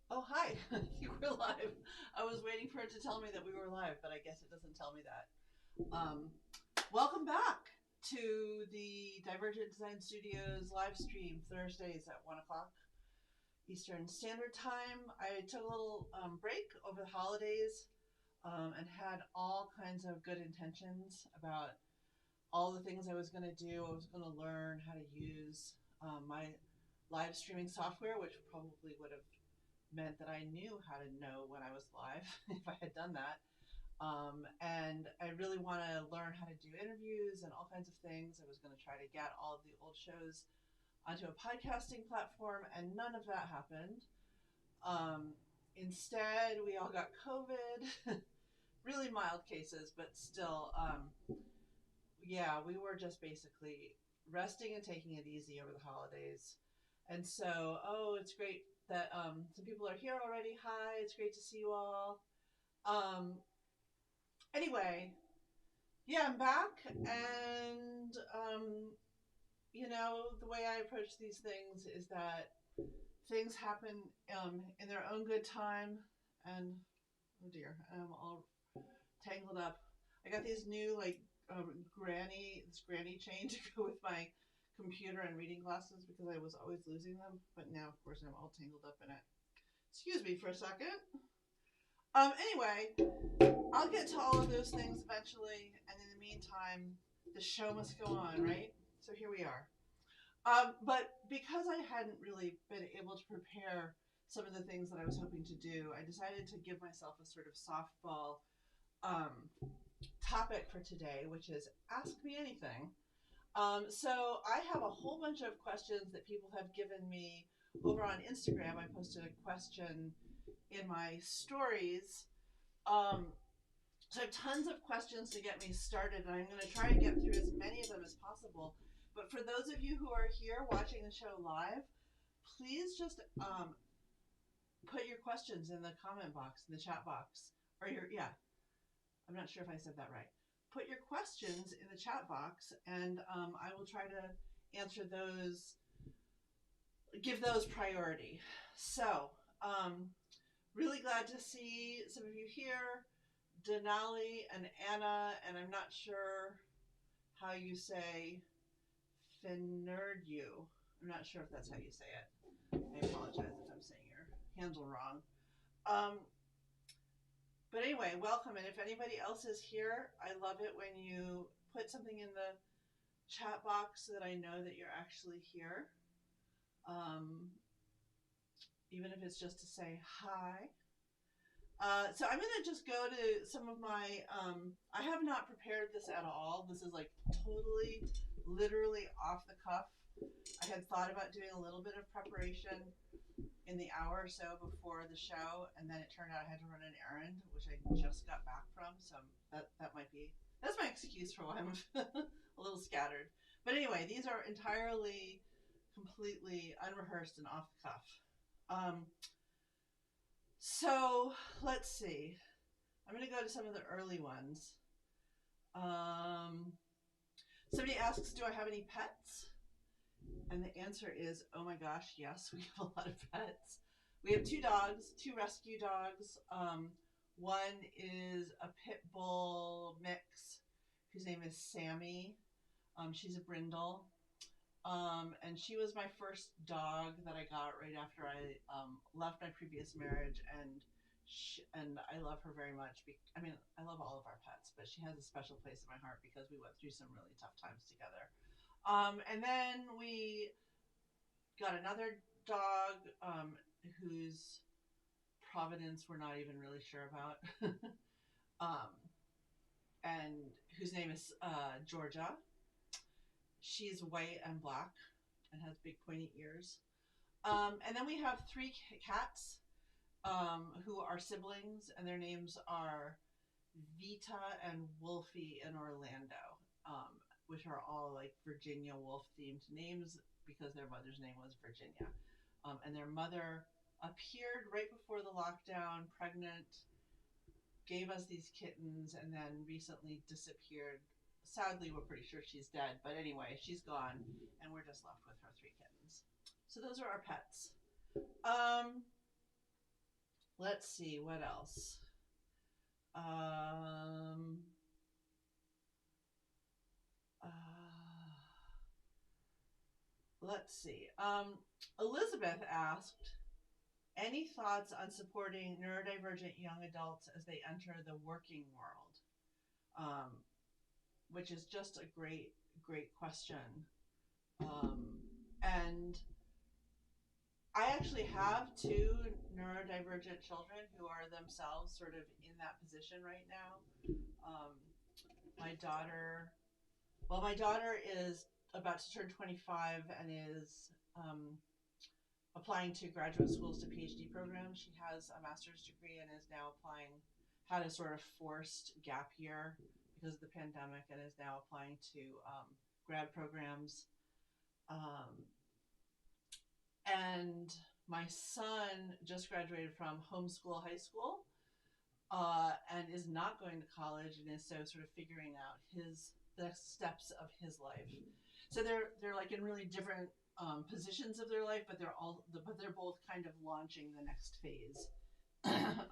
Oh, hi. You were live. I was waiting for it to tell me that we were live, but I guess it doesn't tell me that. Um, Welcome back to the Divergent Design Studios live stream Thursdays at 1 o'clock Eastern Standard Time. I took a little break over the holidays and had all kinds of good intentions about all the things I was going to do. I was going to learn how to use my live streaming software, which probably would have meant that I knew how to know when I was live if I had done that. And I really want to learn how to do interviews and all kinds of things. I was going to try to get all of the old shows onto a podcasting platform, and none of that happened. Um, Instead, we all got COVID, really mild cases, but still, yeah, we were just basically resting and taking it easy over the holidays. And so, oh, it's great that some people are here already. Hi, it's great to see you all. Um, anyway, yeah, I'm back, and the way I approach these things is that things happen in their own good time, and oh dear, I'm all tangled up. I got these new this granny chain to go with my computer and reading glasses because I was always losing them, but now of course I'm all tangled up in it. Excuse me for a second. Anyway, I'll get to all of those things eventually, and in the meantime, the show must go on, right? So here we are. But because I hadn't really been able to prepare some of the things that I was hoping to do, I decided to give myself a sort of softball um, topic for today, which is Ask Me Anything. So I have a whole bunch of questions that people have given me over on Instagram. I posted a question in my stories. Um, so I have tons of questions to get me started, and I'm going to try to get through as many of them as possible. But for those of you who are here watching the show live, please just put your questions in the comment box, in the chat box, or yeah, I'm not sure if I said that right. Put your questions in the chat box, and I will try to answer those, give those priority. So, really glad to see some of you here, Denali and Anna, and I'm not sure how you say Finnerdu. I'm not sure if that's how you say it. I apologize if I'm saying your handle wrong. Um, But anyway, welcome. And if anybody else is here, I love it when you put something in the chat box so that I know that you're actually here. Um, Even if it's just to say hi. So I'm going to just go to some of my, I have not prepared this at all. This is like totally, literally off the cuff. I had thought about doing a little bit of preparation in the hour or so before the show, and then it turned out I had to run an errand, which I just got back from. So that might be that's my excuse for why I'm a little scattered. But anyway, these are entirely, completely unrehearsed and off the cuff. Um, so let's see. I'm going to go to some of the early ones. Somebody asks, "Do I have any pets?" And the answer is, oh my gosh, yes, we have a lot of pets. We have two dogs, two rescue dogs. One is a pit bull mix whose name is Sammy. She's a brindle. And she was my first dog that I got right after I left my previous marriage, and I love her very much. I mean, I love all of our pets, but she has a special place in my heart because we went through some really tough times together. And then we got another dog whose provenance we're not even really sure about, um, and whose name is Georgia. She's white and black and has big pointy ears. And then we have three cats who are siblings, and their names are Vita and Wolfie in Orlando, which are all like Virginia Wolf themed names because their mother's name was Virginia. And their mother appeared right before the lockdown, pregnant, gave us these kittens, and then recently disappeared. Sadly, we're pretty sure she's dead, but anyway, she's gone, and we're just left with her three kittens. So those are our pets. Um, let's see, what else? Um, uh, let's see. Elizabeth asked, any thoughts on supporting neurodivergent young adults as they enter the working world? Which is just a great, great question. And I actually have two neurodivergent children who are themselves sort of in that position right now. My daughter is about to turn 25 and is applying to graduate schools to PhD programs. She has a master's degree and is now applying, had a sort of forced gap year because of the pandemic, and is now applying to grad programs. And my son just graduated from homeschool high school and is not going to college, and is so sort of figuring out the steps of his life. So they're like in really different positions of their life, but they're both kind of launching the next phase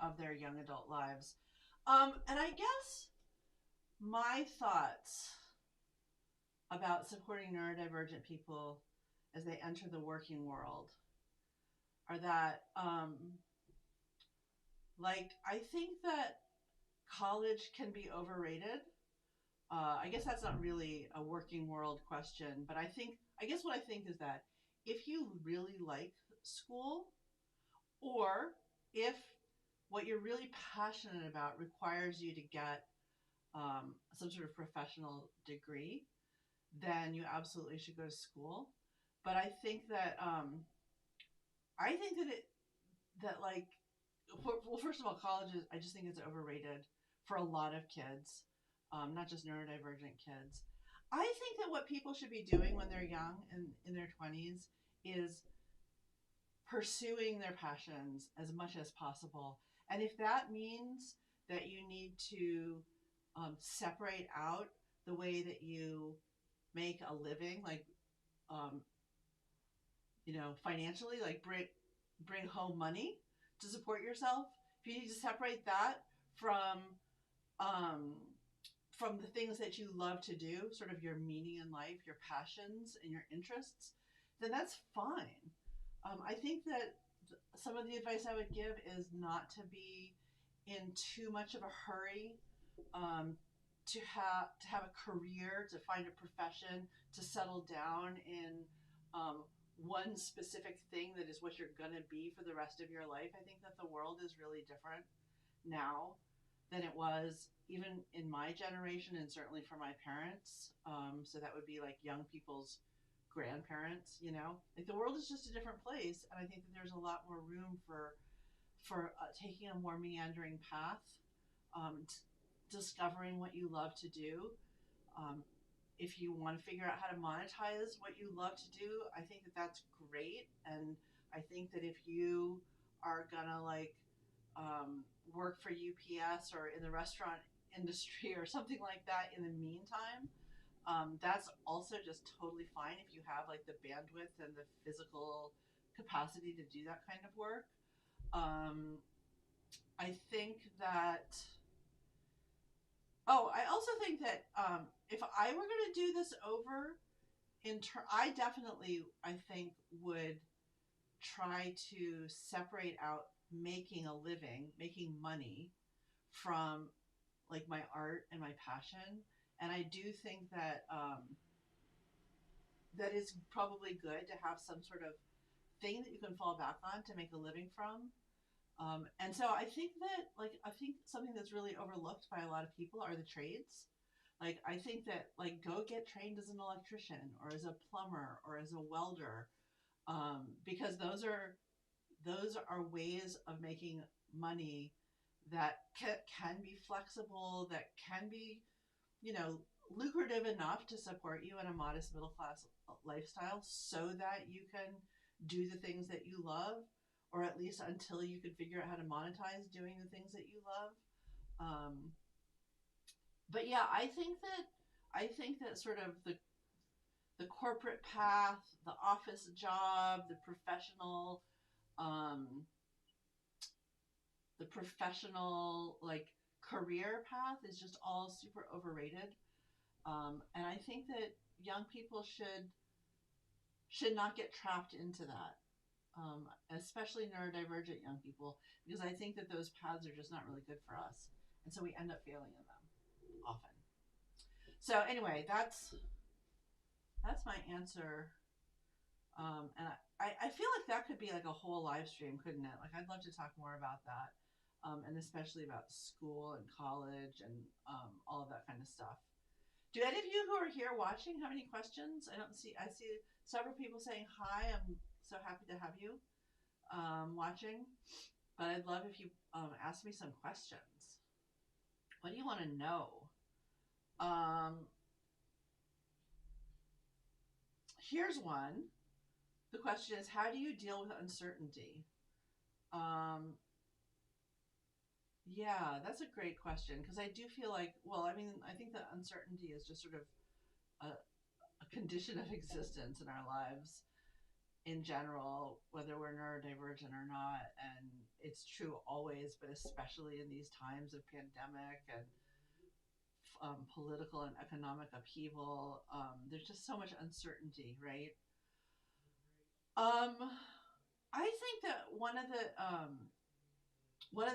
of their young adult lives. And I guess my thoughts about supporting neurodivergent people as they enter the working world are that, I think that college can be overrated. I guess that's not really a working world question, but I guess what I think is that if you really like school, or if what you're really passionate about requires you to get some sort of professional degree, then you absolutely should go to school. But I think that like, well, first of all, I just think it's overrated for a lot of kids, not just neurodivergent kids. I think that what people should be doing when they're young and in their 20s is pursuing their passions as much as possible. And if that means that you need to separate out the way that you make a living, like, um, financially, like bring home money to support yourself. If you need to separate that from um, from the things that you love to do, sort of your meaning in life, your passions and your interests, then that's fine. I think that some of the advice I would give is not to be in too much of a hurry, to have a career, to find a profession, to settle down in one specific thing that is what you're gonna be for the rest of your life. I think that the world is really different now than it was even in my generation, and certainly for my parents. So that would be like young people's grandparents. Like, the world is just a different place, and I think that there's a lot more room for taking a more meandering path, discovering what you love to do. If you want to figure out how to monetize what you love to do, I think that that's great. And I think that if you are gonna work for UPS or in the restaurant industry or something like that in the meantime, that's also just totally fine if you have like the bandwidth and the physical capacity to do that kind of work. I think that. Oh, I also think that if I were going to do this over, I definitely, I think, would try to separate out making a living, making money from like my art and my passion. And I do think that that is probably good to have some sort of thing that you can fall back on to make a living from. And so I think something that's really overlooked by a lot of people are the trades. Like, I think that, like, go get trained as an electrician or as a plumber or as a welder, because those are ways of making money that can be flexible, that can be, lucrative enough to support you in a modest middle class lifestyle, so that you can do the things that you love, or at least until you can figure out how to monetize doing the things that you love. But yeah, I think that sort of the corporate path, the office job, the professional, the professional like career path is just all super overrated. And I think that young people should not get trapped into that, especially neurodivergent young people, because I think that those paths are just not really good for us, and so we end up failing in them often. So anyway, that's my answer. And I feel like that could be like a whole live stream, couldn't it? Like I'd love to talk more about that, and especially about school and college and all of that kind of stuff. Do any of you who are here watching have any questions? I see several people saying hi. I'm so happy to have you watching. But I'd love if you ask me some questions. What do you want to know? Here's one. The question is, how do you deal with uncertainty? Yeah, that's a great question, because I do feel like, well, I mean, I think that uncertainty is just sort of a condition of existence in our lives in general, whether we're neurodivergent or not. And it's true always, but especially in these times of pandemic and political and economic upheaval. There's just so much uncertainty, right? I think that one of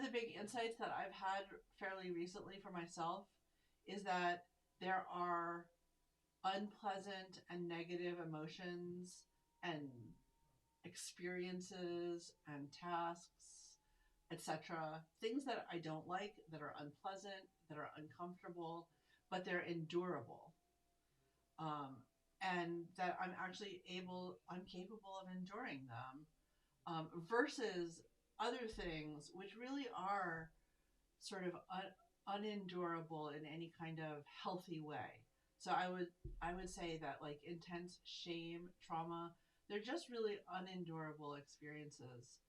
the big insights that I've had fairly recently for myself is that there are unpleasant and negative emotions and experiences and tasks, etc. Things that I don't like, that are unpleasant, that are uncomfortable, but they're endurable. And that I'm capable of enduring them, versus other things which really are sort of unendurable in any kind of healthy way. So I would say that like intense shame, trauma, they're just really unendurable experiences.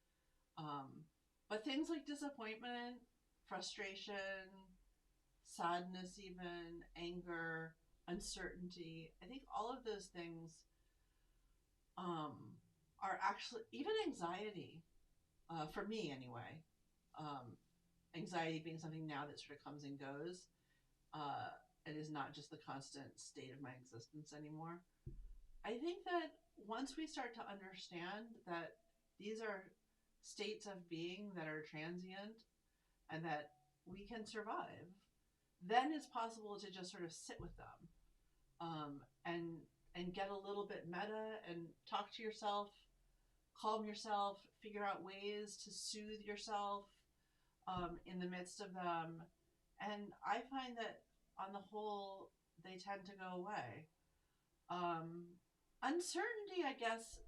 But things like disappointment, frustration, sadness, even anger, uncertainty, I think all of those things are actually, even anxiety, for me anyway, anxiety being something now that sort of comes and goes. It is not just the constant state of my existence anymore. I think that once we start to understand that these are states of being that are transient and that we can survive, then it's possible to just sort of sit with them, and get a little bit meta and talk to yourself, calm yourself, figure out ways to soothe yourself in the midst of them. And I find that on the whole, they tend to go away. Uncertainty, I guess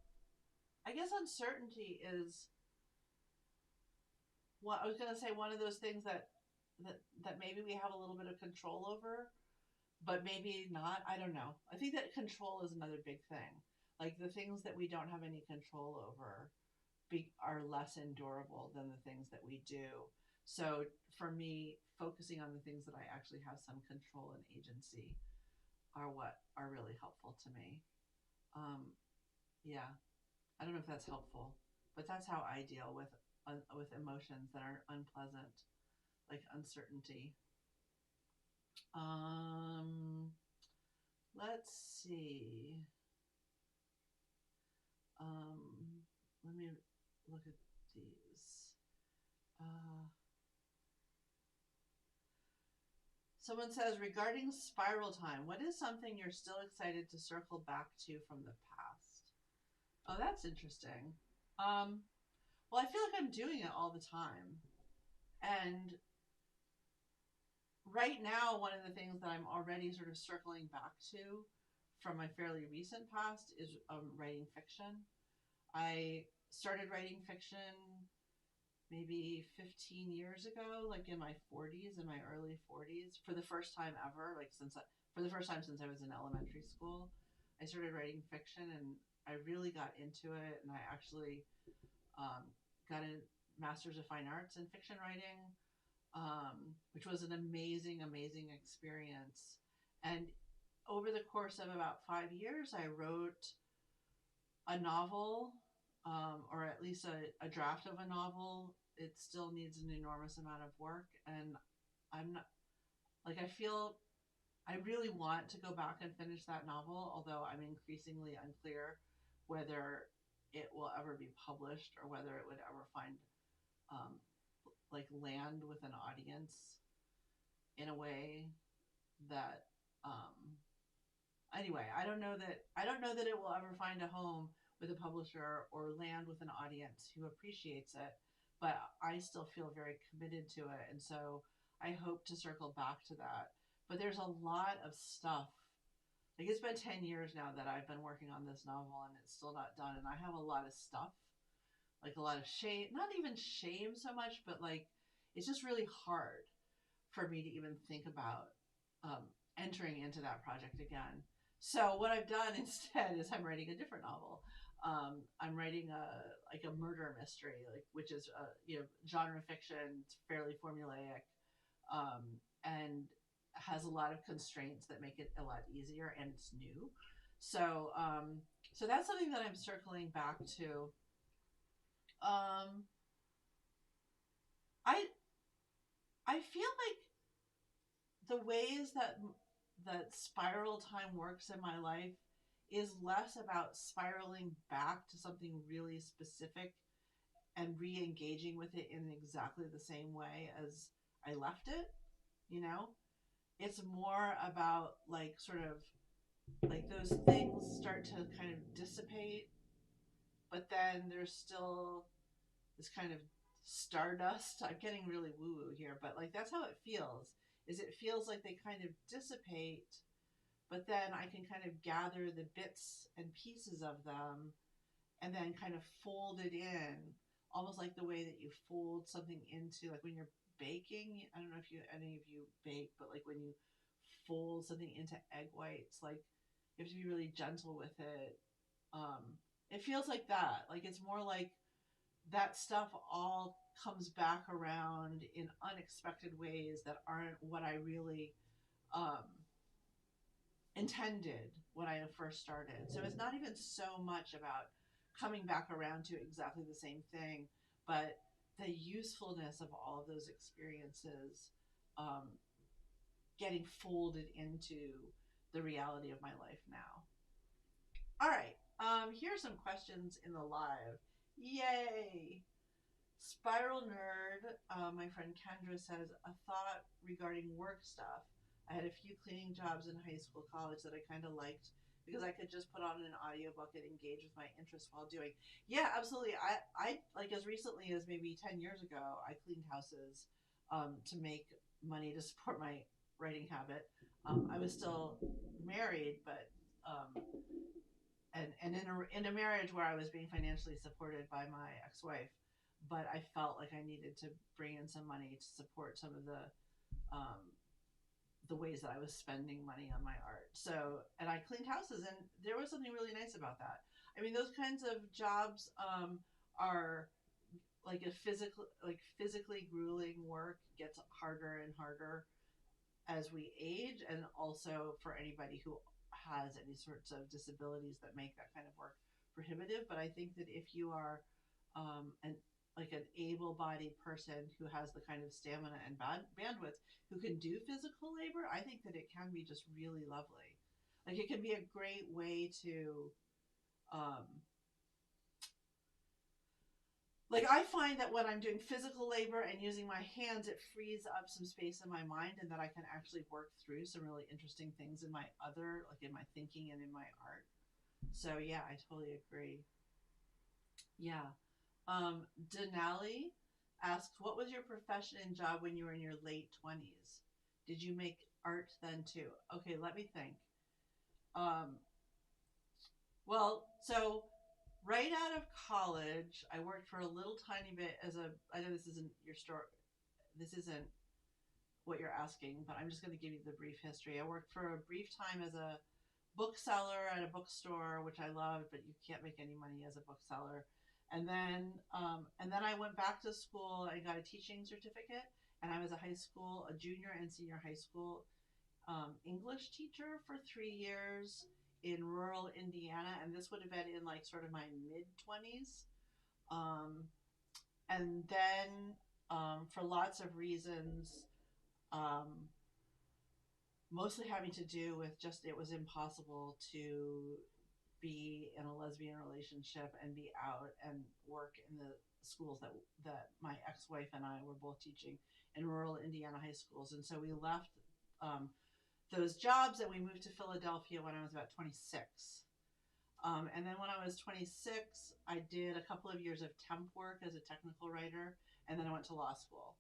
uncertainty is what I was going to say, one of those things that maybe we have a little bit of control over, but maybe not. I don't know. I think that control is another big thing. Like the things that we don't have any control over are less endurable than the things that we do. So for me, focusing on the things that I actually have some control and agency are what are really helpful to me. Yeah, I don't know if that's helpful, but that's how I deal with emotions that are unpleasant, like uncertainty. Let's see. Let me look at these. Someone says, regarding spiral time, what is something you're still excited to circle back to from the past? Oh, that's interesting. Well, I feel like I'm doing it all the time. And right now, one of the things that I'm already sort of circling back to from my fairly recent past is writing fiction. I started writing fiction maybe 15 years ago, like in my 40s, in my early 40s, for the first time ever, for the first time since I was in elementary school. I started writing fiction, and I really got into it, and I actually got a Master's of Fine Arts in fiction writing, which was an amazing, amazing experience. And over the course of about 5 years, I wrote a novel, or at least a draft of a novel, it still needs an enormous amount of work, and I'm not like I really want to go back and finish that novel, although I'm increasingly unclear whether it will ever be published or whether it would ever find um, like land with an audience in a way that anyway, I don't know that it will ever find a home with a publisher or land with an audience who appreciates it, but I still feel very committed to it, and so I hope to circle back to that. But there's a lot of stuff. Like it's been 10 years now that I've been working on this novel and it's still not done, and I have a lot of stuff, like a lot of shame, not even shame so much, but like it's just really hard for me to even think about um, entering into that project again. So what I've done instead is I'm writing a different novel. I'm writing a murder mystery, like which is genre fiction. It's fairly formulaic, and has a lot of constraints that make it a lot easier, and it's new. So so that's something that I'm circling back to. Um, I I feel like the ways that spiral time works in my life is less about spiraling back to something really specific and re-engaging with it in exactly the same way as I left it, you know? It's more about like sort of like those things start to kind of dissipate, but then there's still this kind of stardust. I'm getting really woo woo here, but like that's how it feels. Is it feels like they kind of dissipate, but then I can kind of gather the bits and pieces of them and then kind of fold it in, almost like the way that you fold something into, like when you're baking. I don't know if any of you bake, but like when you fold something into egg whites, like you have to be really gentle with it. It feels like that. Like it's more like that stuff all comes back around in unexpected ways that aren't what I really um, intended when I first started. So it's not even so much about coming back around to exactly the same thing, but the usefulness of all of those experiences um, getting folded into the reality of my life now. All right, here are some questions in the live. Yay! Spiral Nerd, my friend Kendra says, a thought regarding work stuff. I had a few cleaning jobs in high school, college that I kind of liked because I could just put on an audiobook and engage with my interests while doing. Yeah, absolutely. I like as recently as maybe 10 years ago, I cleaned houses to make money to support my writing habit. I was still married, but and in a marriage where I was being financially supported by my ex-wife, but I felt like I needed to bring in some money to support some of the ways that I was spending money on my art. So, and I cleaned houses, and there was something really nice about that. I mean, those kinds of jobs are like physically grueling work gets harder and harder as we age, and also for anybody who has any sorts of disabilities that make that kind of work prohibitive. But I think that if you are an able-bodied person who has the kind of stamina and bandwidth who can do physical labor, I think that it can be just really lovely. Like it can be a great way to um, like I find that when I'm doing physical labor and using my hands, it frees up some space in my mind, and that I can actually work through some really interesting things in my like in my thinking and in my art. So yeah, I totally agree. Yeah. Denali asks, what was your profession and job when you were in your late 20s? Did you make art then too? Okay, let me think. Um, well, so right out of college, I worked for a little tiny bit I know this isn't your story, this isn't what you're asking, but I'm just going to give you the brief history. I worked for a brief time as a bookseller at a bookstore, which I loved, but you can't make any money as a bookseller. And then I went back to school. I got a teaching certificate, and I was a junior and senior high school English teacher for 3 years in rural Indiana, and this would have been in like sort of my mid 20s. Um, And then for lots of reasons, um, mostly having to do with just it was impossible to be in a lesbian relationship and be out and work in the schools that my ex-wife and I were both teaching in rural Indiana high schools. And so we left um, those jobs and we moved to Philadelphia when I was about 26. And then when I was 26, I did a couple of years of temp work as a technical writer, and then I went to law school.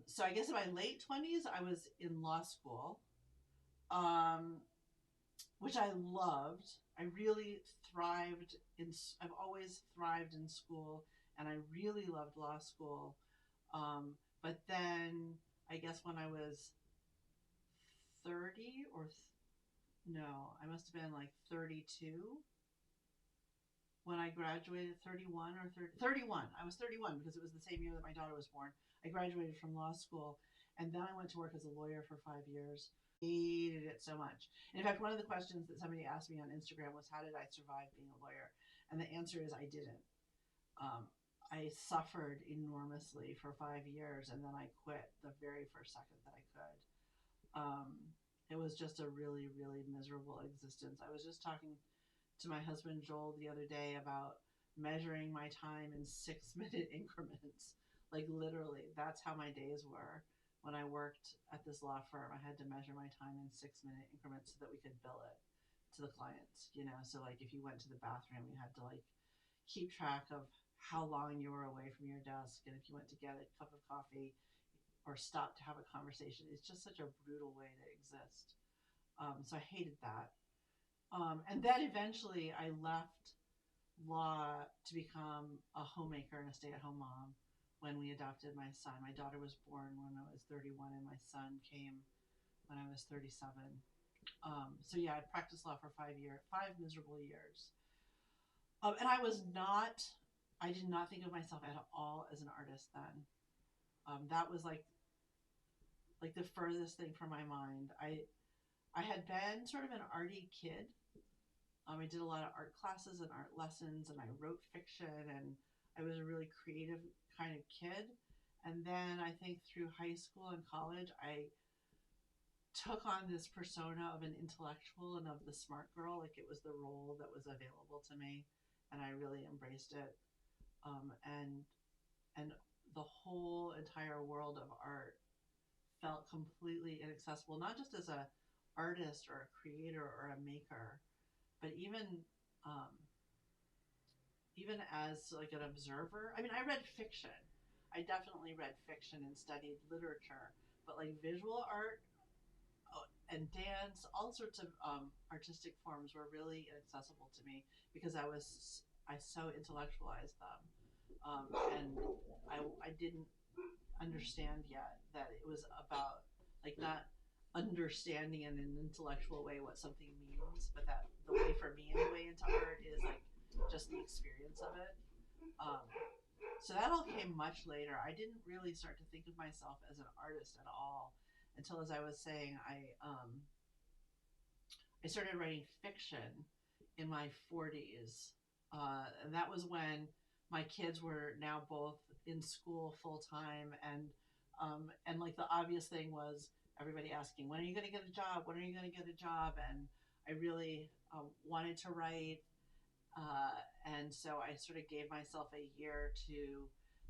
So I guess in my late 20s, I was in law school, um, which I loved. I really thrived I've always thrived in school, and I really loved law school. But then I guess when I was 30 no, I must have been like 32 when I graduated, 31 or 30, 31. I was 31 because it was the same year that my daughter was born. I graduated from law school, and then I went to work as a lawyer for 5 years. Hated it so much. And in fact, one of the questions that somebody asked me on Instagram was, how did I survive being a lawyer? And the answer is I didn't. I suffered enormously for 5 years, and then I quit the very first second that I could. It was just a really, really miserable existence. I was just talking to my husband Joel the other day about measuring my time in 6-minute increments. Like literally, that's how my days were. When I worked at this law firm, I had to measure my time in 6-minute increments so that we could bill it to the clients, you know? So like if you went to the bathroom, you had to like keep track of how long you were away from your desk. And if you went to get a cup of coffee or stop to have a conversation, it's just such a brutal way to exist. So I hated that. And then eventually I left law to become a homemaker and a stay-at-home mom when we adopted my son. My daughter was born when I was 31 and my son came when I was 37. So yeah, I practiced law for 5 years, 5 miserable years. And I did not think of myself at all as an artist then. That was like the furthest thing from my mind. I had been sort of an arty kid. I did a lot of art classes and art lessons, and I wrote fiction, and I was a really creative kind of kid. And then I think through high school and college, I took on this persona of an intellectual and of the smart girl. Like it was the role that was available to me, and I really embraced it. And the whole entire world of art felt completely inaccessible, not just as a artist or a creator or a maker, but um, even as like an observer. I mean, I read fiction. I definitely read fiction and studied literature, but like visual art and dance, all sorts of artistic forms were really inaccessible to me because I so intellectualized them, and I didn't understand yet that it was about like not understanding in an intellectual way what something means, but that the way for me anyway into art is like just the experience of it. Um, so that all came much later. I didn't really start to think of myself as an artist at all until, as I was saying, I started writing fiction in my 40s, and that was when my kids were now both in school full time, and like the obvious thing was everybody asking, when are you going to get a job? When are you going to get a job? And I really wanted to write, and so I sort of gave myself a year to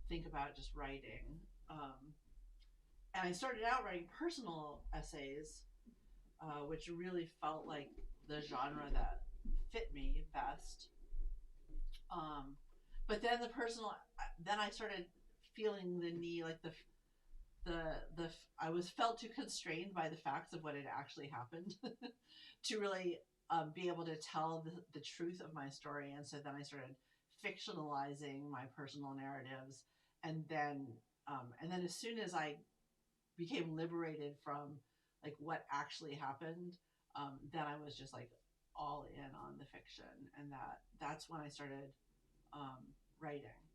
think about just writing. And I started out writing personal essays, which really felt like the genre that fit me best. Um, but then then I started feeling the need, like the I was felt too constrained by the facts of what had actually happened to really be able to tell the truth of my story. And so then I started fictionalizing my personal narratives, and then as soon as I became liberated from like what actually happened, then I was just like all in on the fiction, and that's when I started writing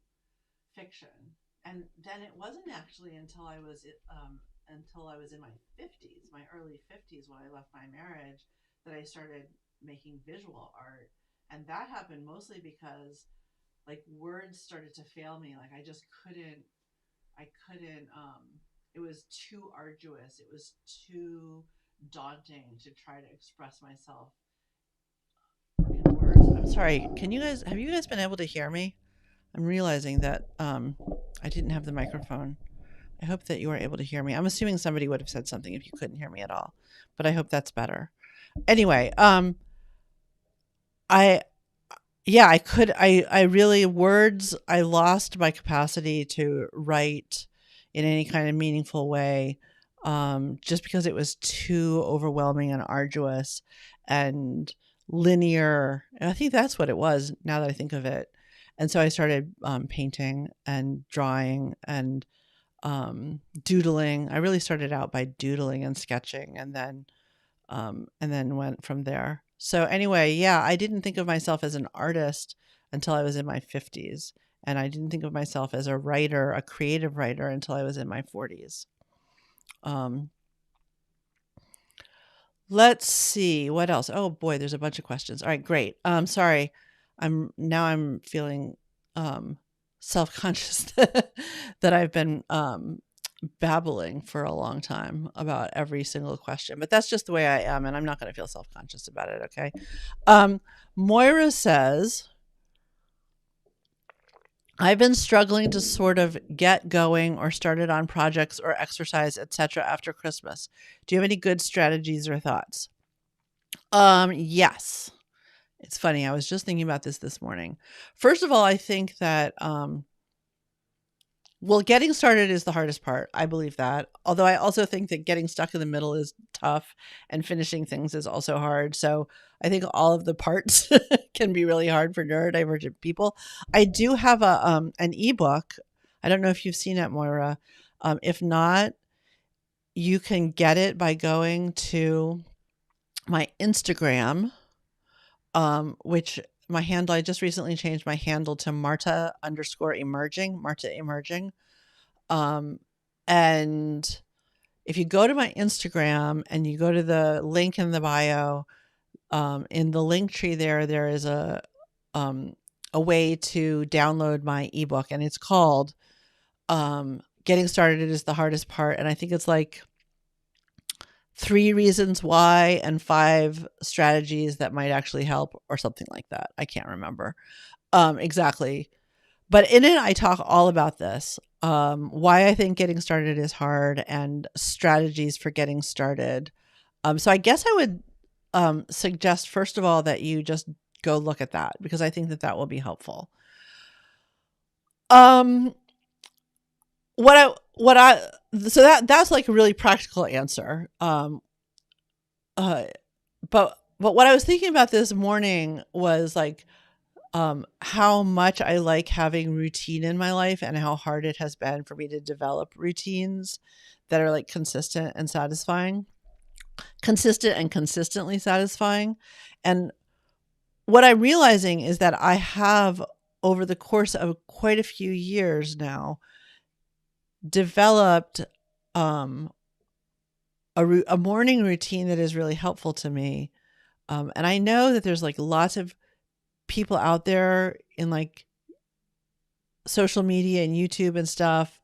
fiction. And then it wasn't actually until I was in my 50s, my early 50s, when I left my marriage, that I started making visual art. And that happened mostly because like words started to fail me. Like I couldn't, it was too arduous. It was too daunting to try to express myself in words. I'm sorry. Have you guys been able to hear me? I'm realizing that I didn't have the microphone. I hope that you are able to hear me. I'm assuming somebody would have said something if you couldn't hear me at all, but I hope that's better. Anyway, I I really, words, I lost my capacity to write in any kind of meaningful way, just because it was too overwhelming and arduous and linear. And I think that's what it was now that I think of it. And so I started painting and drawing and doodling. I really started out by doodling and sketching, and then went from there. So anyway, yeah, I didn't think of myself as an artist until I was in my 50s. And I didn't think of myself as a writer, a creative writer, until I was in my 40s. Let's see what else. Oh boy, there's a bunch of questions. All right, great. Sorry, I'm feeling self-conscious that I've been babbling for a long time about every single question, but that's just the way I am, and I'm not going to feel self-conscious about it. Okay. Moira says, I've been struggling to sort of get going or started on projects or exercise, etc. after Christmas. Do you have any good strategies or thoughts? Yes. It's funny. I was just thinking about this morning. First of all, I think that, well, getting started is the hardest part. I believe that. Although I also think that getting stuck in the middle is tough, and finishing things is also hard. So I think all of the parts can be really hard for neurodivergent people. I do have an ebook. I don't know if you've seen it, Moira. If not, you can get it by going to my Instagram, which my handle, I just recently changed my handle to Marta_emerging, Marta emerging. And if you go to my Instagram and you go to the link in the bio, in the link tree there is a way to download my ebook, and it's called Getting Started is the Hardest Part. And I think it's like 3 reasons why and 5 strategies that might actually help, or something like that. I can't remember exactly. But in it, I talk all about this, why I think getting started is hard and strategies for getting started. So I guess I would suggest, first of all, that you just go look at that, because I think that will be helpful. So that's like a really practical answer. But what I was thinking about this morning was like, how much I like having routine in my life, and how hard it has been for me to develop routines that are like consistent and consistently satisfying. And what I'm realizing is that I have, over the course of quite a few years now, developed a morning routine that is really helpful to me. And I know that there's like lots of people out there in like social media and YouTube and stuff,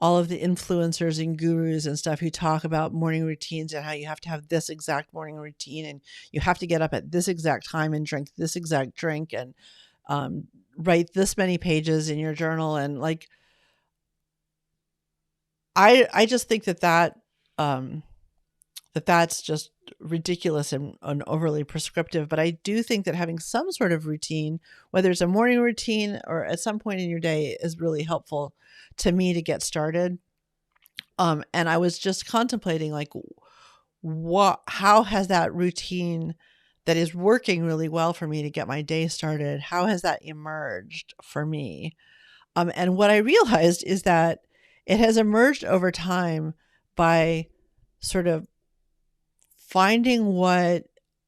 all of the influencers and gurus and stuff, who talk about morning routines and how you have to have this exact morning routine, and you have to get up at this exact time and drink this exact drink, and write this many pages in your journal. And like, I just think that's just ridiculous and overly prescriptive. But I do think that having some sort of routine, whether it's a morning routine or at some point in your day, is really helpful to me to get started. And I was just contemplating, like, how has that routine that is working really well for me to get my day started, how has that emerged for me? And what I realized is that it has emerged over time by sort of finding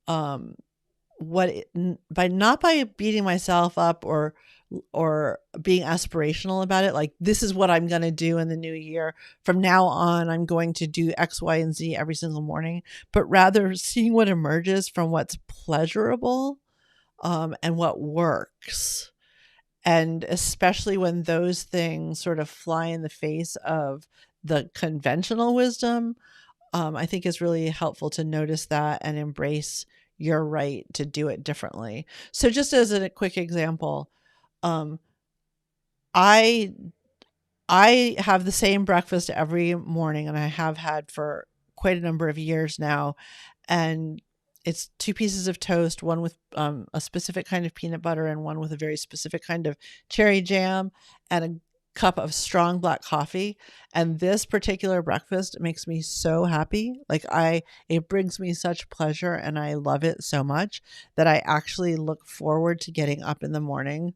not by beating myself up or being aspirational about it, like, this is what I'm going to do in the new year. From now on, I'm going to do X, Y, and Z every single morning, but rather seeing what emerges from what's pleasurable, and what works. And especially when those things sort of fly in the face of the conventional wisdom, I think it's really helpful to notice that and embrace your right to do it differently. So just as a quick example, um, I I have the same breakfast every morning, and I have had for quite a number of years now. And it's two pieces of toast, one with a specific kind of peanut butter and one with a very specific kind of cherry jam, and a cup of strong black coffee. And this particular breakfast makes me so happy. It brings me such pleasure, and I love it so much that I actually look forward to getting up in the morning.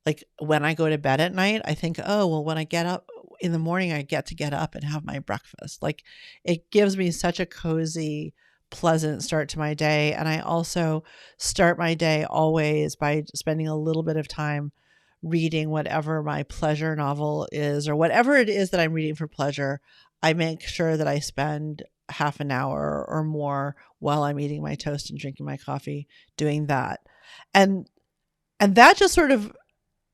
Like when I go to bed at night, I think, oh, well, when I get up in the morning, I get to get up and have my breakfast. Like it gives me such a cozy, pleasant start to my day. And I also start my day always by spending a little bit of time reading whatever my pleasure novel is, or whatever it is that I'm reading for pleasure. I make sure that I spend half an hour or more while I'm eating my toast and drinking my coffee doing that. And that just sort of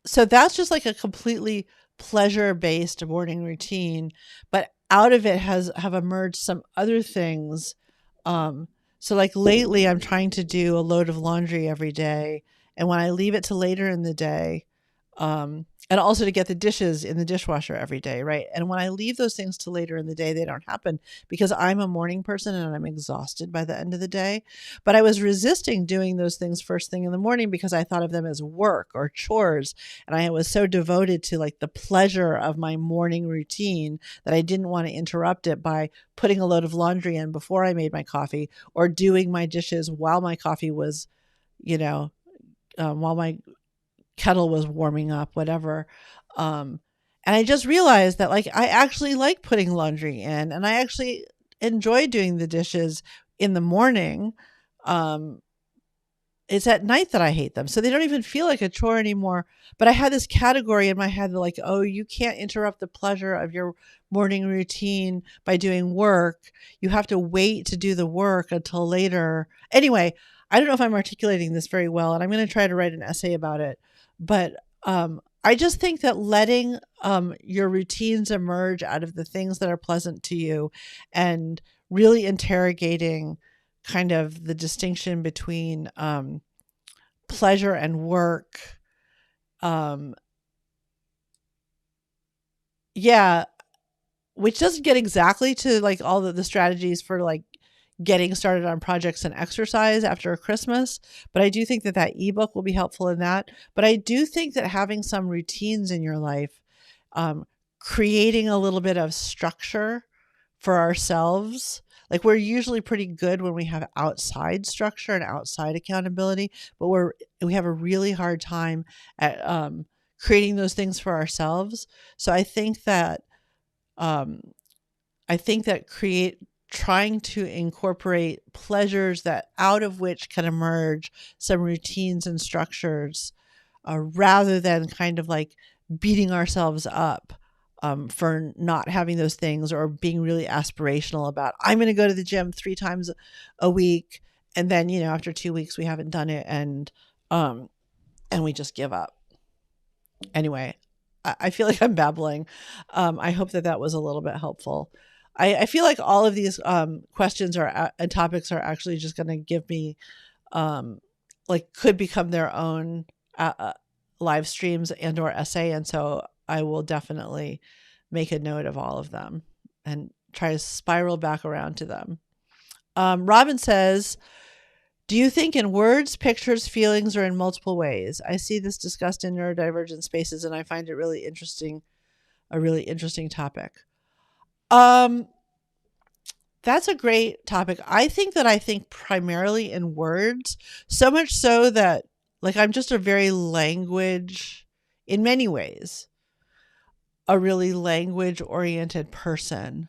so that's just like a completely pleasure-based morning routine, but out of it have emerged some other things. So like lately I'm trying to do a load of laundry every day, and when I leave it to later in the day, and also to get the dishes in the dishwasher every day, right? And when I leave those things to later in the day, they don't happen because I'm a morning person and I'm exhausted by the end of the day. But I was resisting doing those things first thing in the morning because I thought of them as work or chores. And I was so devoted to like the pleasure of my morning routine that I didn't want to interrupt it by putting a load of laundry in before I made my coffee, or doing my dishes while my coffee was, while my kettle was warming up, whatever. And I just realized that like I actually like putting laundry in, and I actually enjoy doing the dishes in the morning. It's at night that I hate them. So they don't even feel like a chore anymore. But I had this category in my head that like, oh, you can't interrupt the pleasure of your morning routine by doing work. You have to wait to do the work until later. Anyway, I don't know if I'm articulating this very well, and I'm going to try to write an essay about it. But I just think that letting your routines emerge out of the things that are pleasant to you, and really interrogating kind of the distinction between pleasure and work. Yeah, which doesn't get exactly to like all the strategies for like getting started on projects and exercise after Christmas. But I do think that that ebook will be helpful in that. But I do think that having some routines in your life, creating a little bit of structure for ourselves. Like we're usually pretty good when we have outside structure and outside accountability, but we have a really hard time at creating those things for ourselves. So I think that trying to incorporate pleasures that out of which can emerge some routines and structures, rather than kind of like beating ourselves up for not having those things, or being really aspirational about, I'm going to go to the gym 3 times a week. And then, after 2 weeks, we haven't done it. And we just give up. Anyway, I feel like I'm babbling. I hope that was a little bit helpful. I feel like all of these questions and topics are actually just going to give me, could become their own live streams and or essay. And so I will definitely make a note of all of them and try to spiral back around to them. Robin says, do you think in words, pictures, feelings, or in multiple ways? I see this discussed in neurodivergent spaces, and I find it really interesting, a really interesting topic. That's a great topic. I think primarily in words, so much so that like I'm just a very language, in many ways, a really language oriented person.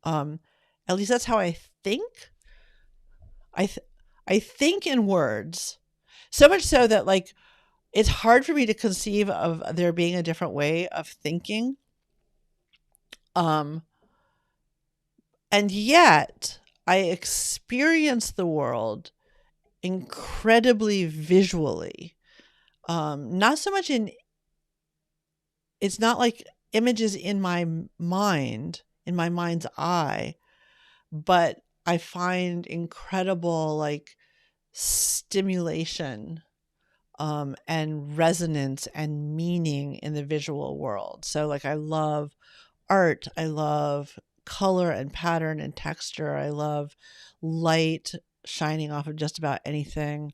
At least that's how I think. I think in words, so much so that like it's hard for me to conceive of there being a different way of thinking. And yet I experience the world incredibly visually. not so much it's not like images in my mind, in my mind's eye, but I find incredible like stimulation and resonance and meaning in the visual world. So like I love art, I love color and pattern and texture, I love light shining off of just about anything.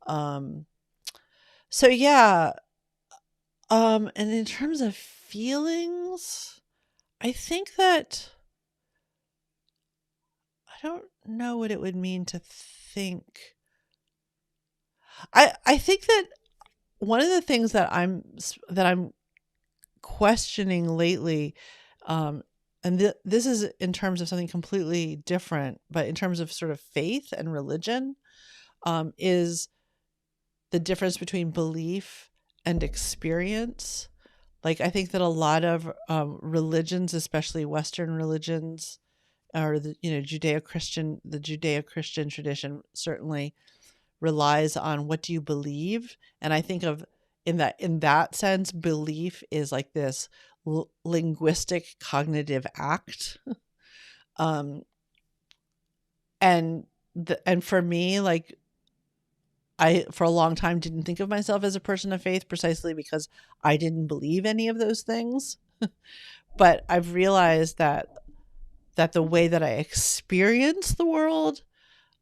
So yeah, and in terms of feelings, I think that I don't know what it would mean to think. I think that one of the things that I'm questioning lately, and this is in terms of something completely different, but in terms of sort of faith and religion, is the difference between belief and experience. Like I think that a lot of religions, especially Western religions, or the Judeo-Christian tradition certainly relies on what do you believe, and I think of in that sense, belief is like this linguistic cognitive act, um, and and for me, like I for a long time didn't think of myself as a person of faith precisely because I didn't believe any of those things, but I've realized that the way that I experience the world,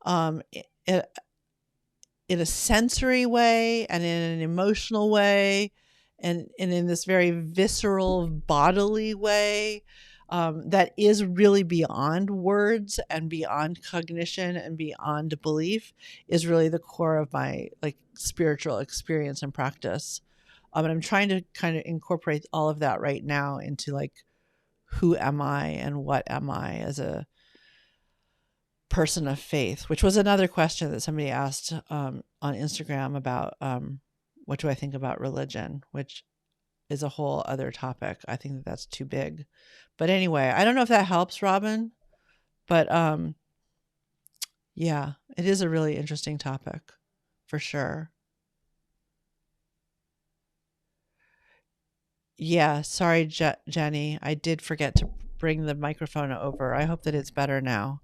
um, in a sensory way and in an emotional way and in this very visceral bodily way, that is really beyond words and beyond cognition and beyond belief, is really the core of my like spiritual experience and practice. And I'm trying to kind of incorporate all of that right now into like who am I and what am I as a person of faith, which was another question that somebody asked on Instagram about what do I think about religion, which is a whole other topic. I think that that's too big. But anyway, I don't know if that helps, Robin, but yeah, it is a really interesting topic for sure. Yeah, sorry, Jenny. I did forget to bring the microphone over. I hope that it's better now.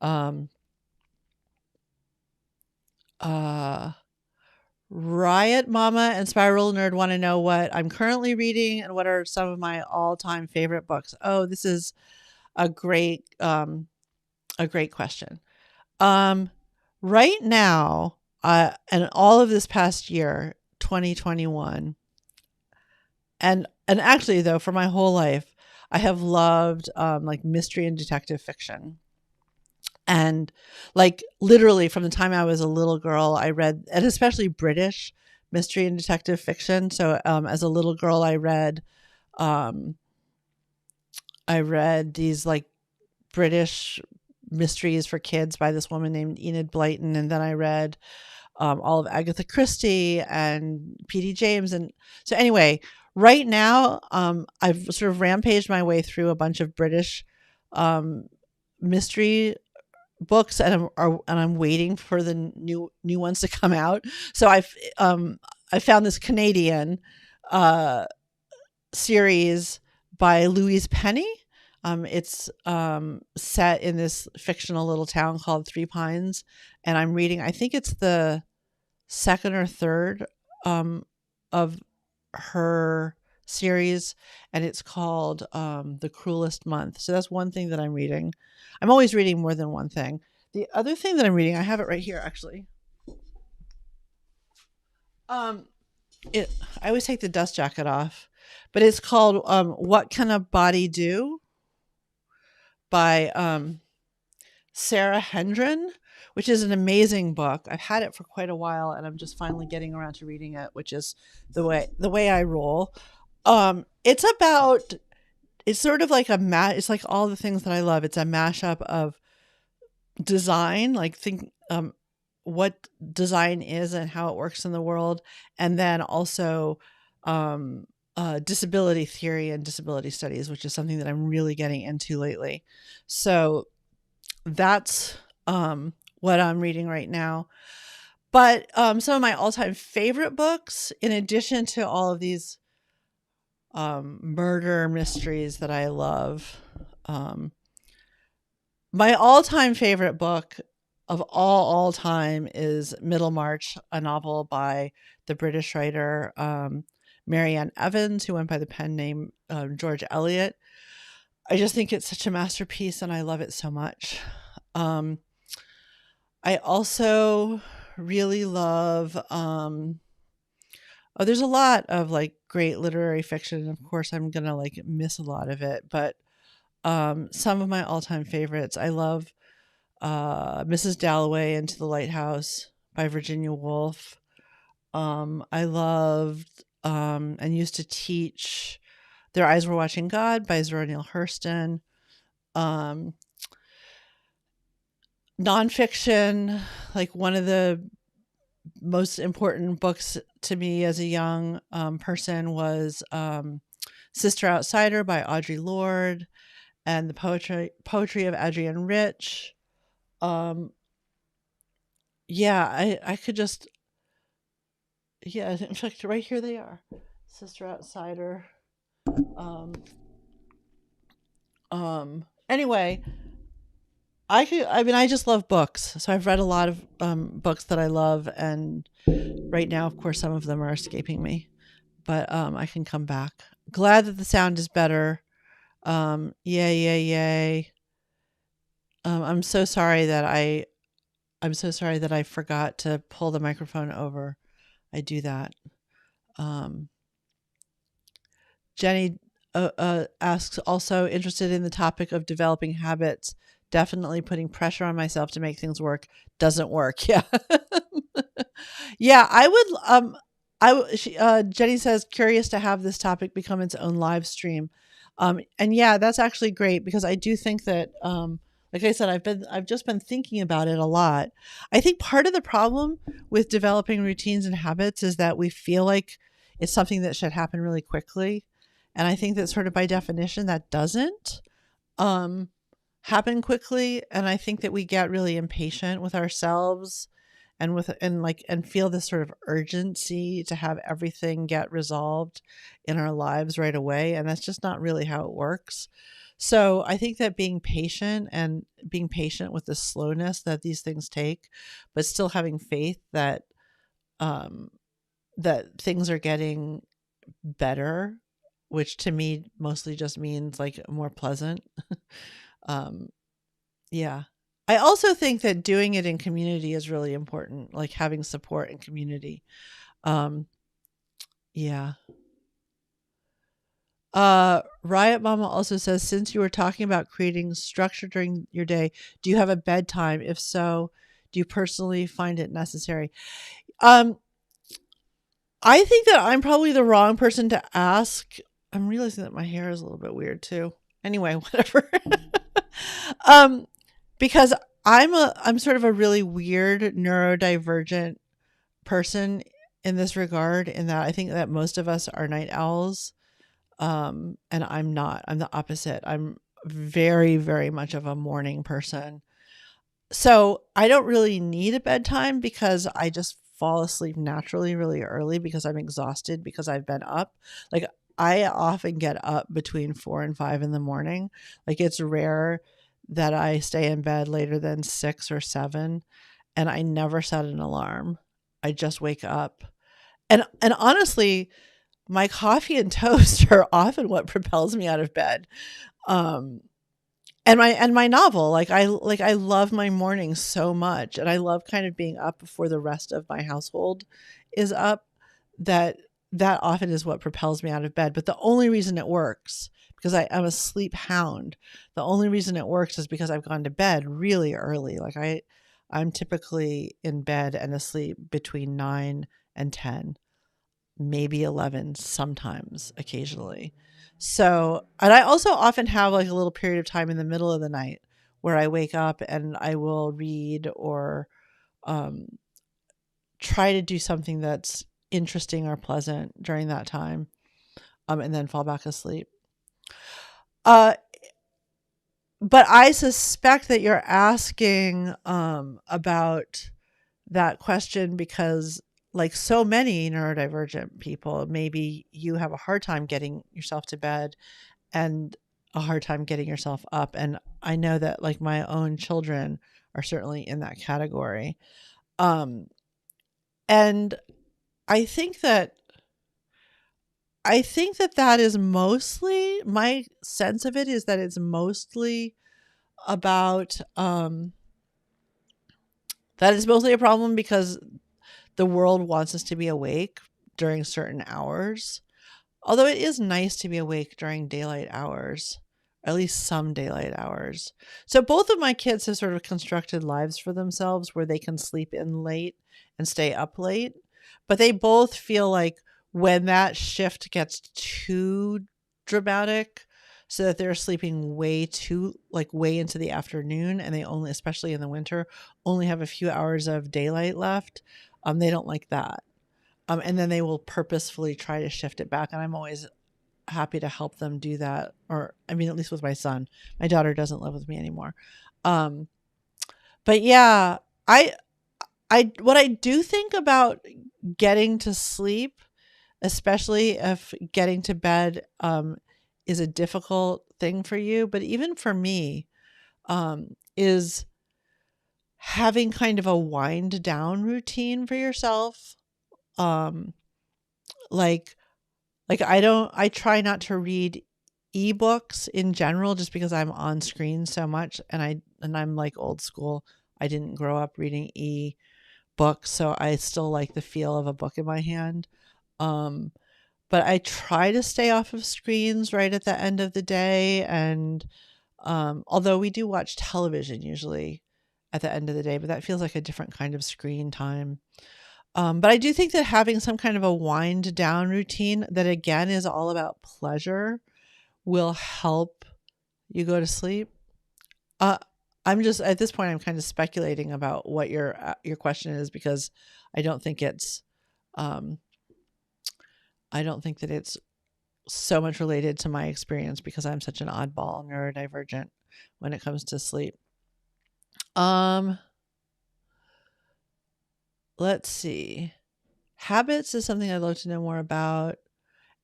Um, uh, Riot Mama and Spiral Nerd want to know what I'm currently reading and what are some of my all-time favorite books. Oh, this is a great question. Right now, and all of this past year, 2021, and actually though for my whole life, I have loved like mystery and detective fiction. And like literally from the time I was a little girl, I read, and especially British mystery and detective fiction. So as a little girl, um, I read these like British mysteries for kids by this woman named Enid Blyton, and then I read all of Agatha Christie and P.D. James. And so anyway, right now, I've sort of rampaged my way through a bunch of British mystery books, and I'm waiting for the new ones to come out. So I found this Canadian series by Louise Penny. It's set in this fictional little town called Three Pines, and I'm reading. I think it's the second or third of her series, and it's called The Cruelest Month. So that's one thing that I'm reading. I'm always reading more than one thing. The other thing that I'm reading, I have it right here actually. I always take the dust jacket off, but it's called What Can a Body Do by Sarah Hendren, which is an amazing book. I've had it for quite a while, and I'm just finally getting around to reading it, which is the way I roll. It's sort of like it's like all the things that I love. It's a mashup of design, like what design is and how it works in the world, and then also disability theory and disability studies, which is something that I'm really getting into lately. So that's what I'm reading right now. But some of my all-time favorite books, in addition to all of these murder mysteries that I love, my all-time favorite book of all time is Middlemarch, a novel by the British writer Marianne Evans, who went by the pen name George Eliot. I just think it's such a masterpiece, and I love it so much. I also really love there's a lot of like great literary fiction, and of course I'm gonna like miss a lot of it, but some of my all-time favorites, I love Mrs. Dalloway, Into the Lighthouse by Virginia Woolf. I loved and used to teach Their Eyes Were Watching God by Zora Neale Hurston. Nonfiction, like one of the most important books to me as a young person was Sister Outsider by Audre Lorde, and the poetry of Adrienne Rich. Yeah, I could just, yeah, in fact, right here they are. Sister Outsider. Anyway, I just love books. So I've read a lot of books that I love, and right now, of course, some of them are escaping me, but I can come back. Glad that the sound is better. Yay. I'm so sorry that I forgot to pull the microphone over. I do that. Jenny asks, also interested in the topic of developing habits. Definitely putting pressure on myself to make things work doesn't work. Yeah. Yeah, I would, Jenny says, curious to have this topic become its own live stream. And yeah, that's actually great, because I do think that, like I said, I've just been thinking about it a lot. I think part of the problem with developing routines and habits is that we feel like it's something that should happen really quickly. And I think that sort of by definition, that doesn't happen quickly. And I think that we get really impatient with ourselves and feel this sort of urgency to have everything get resolved in our lives right away. And that's just not really how it works. So I think that being patient with the slowness that these things take, but still having faith that that things are getting better, which to me mostly just means like more pleasant. Yeah. I also think that doing it in community is really important, like having support in community. Yeah. Riot Mama also says, since you were talking about creating structure during your day, do you have a bedtime? If so, do you personally find it necessary? I think that I'm probably the wrong person to ask. I'm realizing that my hair is a little bit weird too. Anyway, whatever. Because I'm sort of a really weird neurodivergent person in this regard, in that I think that most of us are night owls. And I'm not. I'm the opposite. I'm very, very much of a morning person. So I don't really need a bedtime, because I just fall asleep naturally really early because I'm exhausted because I've been up. Like, I often get up between 4 and 5 in the morning. Like, it's rare that I stay in bed later than 6 or 7, and I never set an alarm. I just wake up. And honestly, my coffee and toast are often what propels me out of bed. And my novel, like I love my mornings so much, and I love kind of being up before the rest of my household is up, that often is what propels me out of bed. But the only reason it works, because I'm a sleep hound, the only reason it works is because I've gone to bed really early. Like I'm typically in bed and asleep between 9 and 10, maybe 11 sometimes, occasionally. So, and I also often have like a little period of time in the middle of the night where I wake up and I will read or try to do something that's interesting or pleasant during that time, and then fall back asleep. But I suspect that you're asking about that question because, like so many neurodivergent people, maybe you have a hard time getting yourself to bed and a hard time getting yourself up. And I know that like my own children are certainly in that category. And I think that that is mostly, my sense of it is that it's mostly about that is mostly a problem because the world wants us to be awake during certain hours. Although it is nice to be awake during daylight hours, at least some daylight hours. So both of my kids have sort of constructed lives for themselves where they can sleep in late and stay up late. But they both feel like when that shift gets too dramatic, so that they're sleeping way into the afternoon, and they only, especially in the winter, only have a few hours of daylight left, they don't like that. And then they will purposefully try to shift it back. And I'm always happy to help them do that. Or, I mean, at least with my son. My daughter doesn't live with me anymore. But yeah, what I do think about getting to sleep, especially if getting to bed is a difficult thing for you, but even for me, is having kind of a wind down routine for yourself. Like I try not to read ebooks in general just because I'm on screen so much, and I'm like old school. I didn't grow up reading books, so I still like the feel of a book in my hand. But I try to stay off of screens right at the end of the day, and although we do watch television usually at the end of the day, but that feels like a different kind of screen time. But I do think that having some kind of a wind down routine that again is all about pleasure will help you go to sleep. I'm just at this point I'm kind of speculating about what your question is because I don't think it's I don't think that it's so much related to my experience because I'm such an oddball neurodivergent when it comes to sleep. Let's see. Habits is something I'd love to know more about.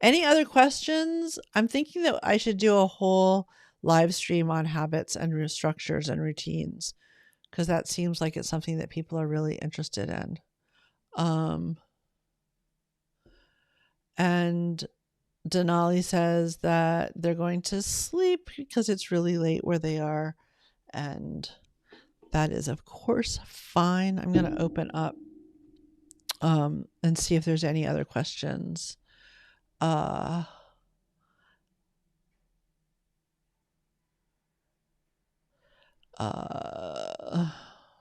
Any other questions? I'm thinking that I should do a whole live stream on habits and structures and routines because that seems like it's something that people are really interested in. And Denali says that they're going to sleep because it's really late where they are. And that is, of course, fine. I'm going to open up and see if there's any other questions.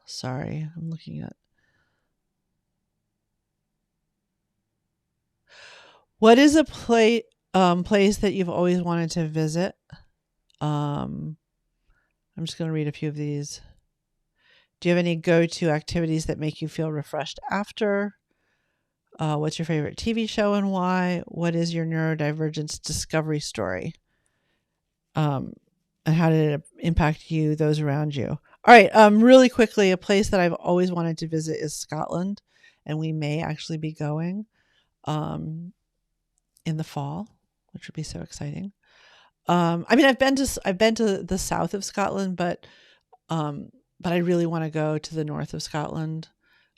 Sorry, I'm looking at. What is a place that you've always wanted to visit? I'm just going to read a few of these. Do you have any go-to activities that make you feel refreshed after? What's your favorite TV show and why? What is your neurodivergence discovery story? And how did it impact you, those around you? All right. Really quickly, a place that I've always wanted to visit is Scotland, and we may actually be going in the fall, which would be so exciting. I mean, I've been to the south of Scotland, but I really want to go to the north of Scotland,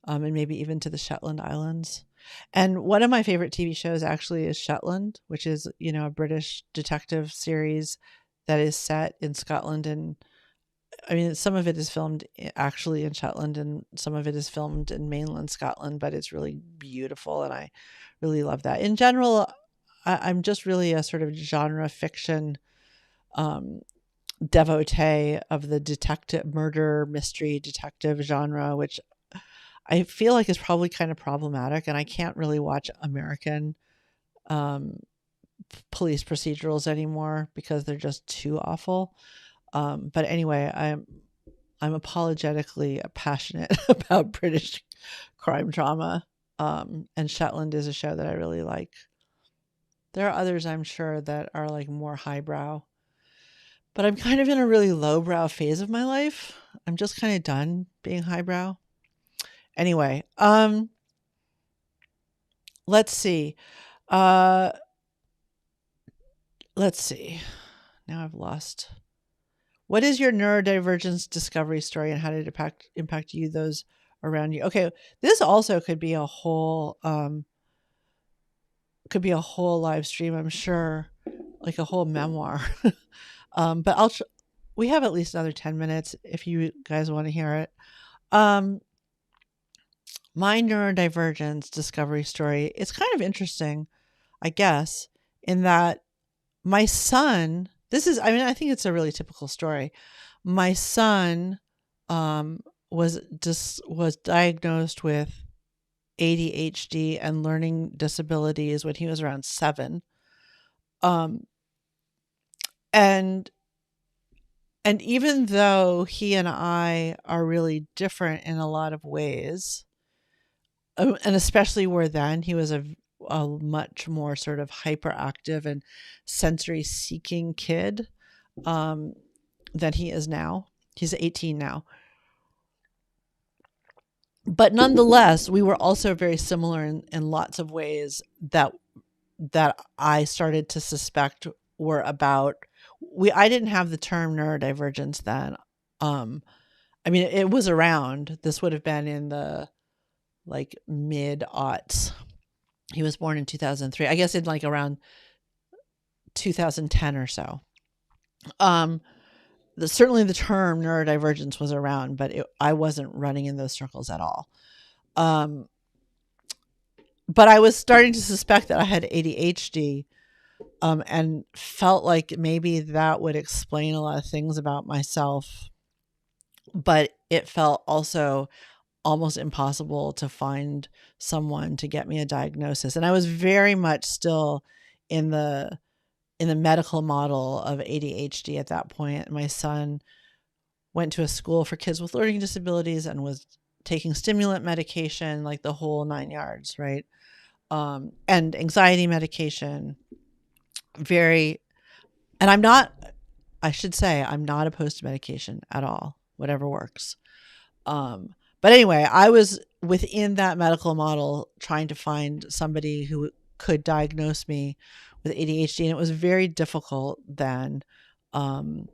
and maybe even to the Shetland Islands. And one of my favorite TV shows actually is Shetland, which is, a British detective series that is set in Scotland. And I mean, some of it is filmed actually in Shetland and some of it is filmed in mainland Scotland, but it's really beautiful. And I really love that. In general, I'm just really a sort of genre fiction devotee of the detective, murder, mystery, detective genre, which I feel like is probably kind of problematic. And I can't really watch American police procedurals anymore because they're just too awful. But anyway, I'm apologetically passionate about British crime drama. And Shetland is a show that I really like. There are others, I'm sure, that are like more highbrow. But I'm kind of in a really lowbrow phase of my life. I'm just kind of done being highbrow. Anyway, let's see. Let's see. Now I've lost. What is your neurodivergence discovery story, and how did it impact you, those around you? Okay, this also could be a whole live stream, I'm sure, like a whole memoir. But we have at least another 10 minutes if you guys want to hear it. My neurodivergence discovery story, it's kind of interesting, I guess, in that my son, I think it's a really typical story. My son was diagnosed with ADHD and learning disabilities when he was around 7. And even though he and I are really different in a lot of ways, and especially where then he was a much more sort of hyperactive and sensory seeking kid than he is now. He's 18 now. But nonetheless, we were also very similar in lots of ways that I started to suspect were about. I didn't have the term neurodivergence then. I mean, it was around. This would have been in the like mid-aughts. He was born in 2003. I guess in like around 2010 or so. Certainly the term neurodivergence was around, but I wasn't running in those circles at all. But I was starting to suspect that I had ADHD, and felt like maybe that would explain a lot of things about myself. But it felt also almost impossible to find someone to get me a diagnosis. And I was very much still in the medical model of ADHD at that point. My son went to a school for kids with learning disabilities and was taking stimulant medication, like the whole 9 yards, right? And anxiety medication. And I'm not opposed to medication at all, whatever works. But anyway, I was within that medical model trying to find somebody who could diagnose me with ADHD, and it was very difficult then. But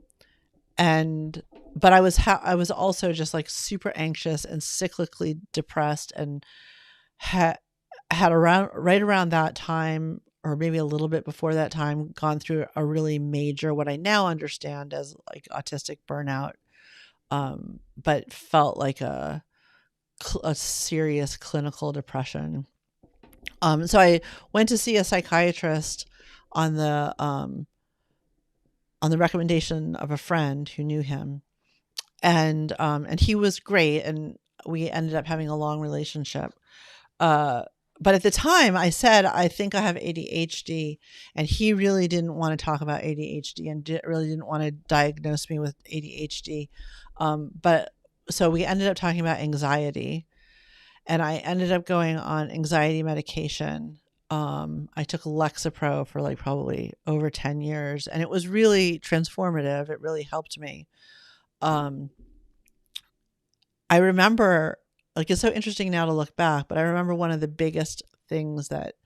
I was also just like super anxious and cyclically depressed, and had right around that time, or maybe a little bit before that time, gone through a really major, what I now understand as like autistic burnout, but felt like a serious clinical depression. So I went to see a psychiatrist on the recommendation of a friend who knew him, and he was great, and we ended up having a long relationship. But at the time I said, I think I have ADHD, and he really didn't want to talk about ADHD and really didn't want to diagnose me with ADHD. But so we ended up talking about anxiety, and I ended up going on anxiety medication. I took Lexapro for like probably over 10 years, and it was really transformative. It really helped me. I remember, like, it's so interesting now to look back, but I remember one of the biggest things that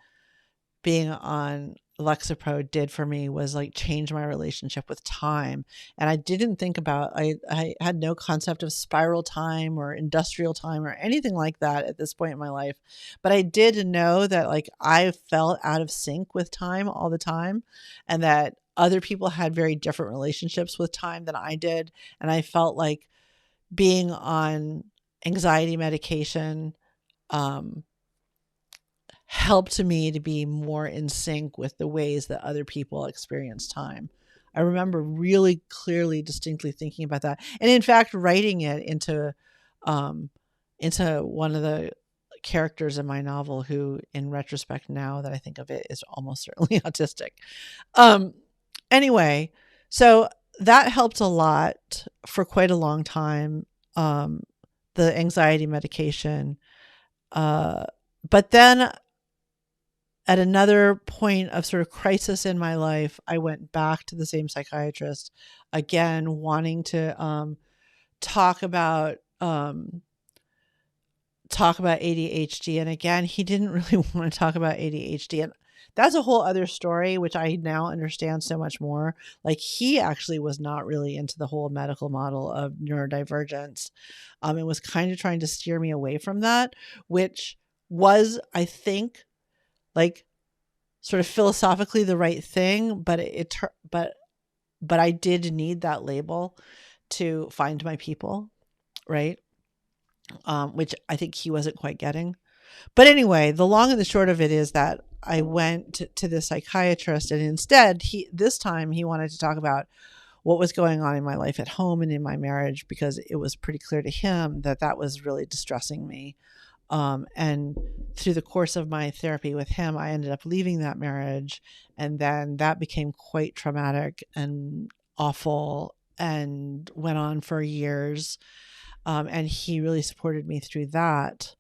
being on Lexapro did for me was like change my relationship with time. And I didn't think about, I had no concept of spiral time or industrial time or anything like that at this point in my life. But I did know that like I felt out of sync with time all the time, and that other people had very different relationships with time than I did. And I felt like being on anxiety medication helped me to be more in sync with the ways that other people experience time. I remember really clearly, distinctly thinking about that, and in fact, writing it into one of the characters in my novel, who, in retrospect, now that I think of it, is almost certainly autistic. Anyway, so that helped a lot for quite a long time. The anxiety medication, but then at another point of sort of crisis in my life, I went back to the same psychiatrist again, wanting to talk about talk about ADHD. And again, he didn't really want to talk about ADHD. And that's a whole other story, which I now understand so much more. Like, he actually was not really into the whole medical model of neurodivergence. And was kind of trying to steer me away from that, which was, I think, like sort of philosophically the right thing, but but I did need that label to find my people, right? Which I think he wasn't quite getting. But anyway, the long and the short of it is that I went to the psychiatrist, and instead, this time he wanted to talk about what was going on in my life at home and in my marriage, because it was pretty clear to him that that was really distressing me. And through the course of my therapy with him, I ended up leaving that marriage, and then that became quite traumatic and awful and went on for years. And he really supported me through that.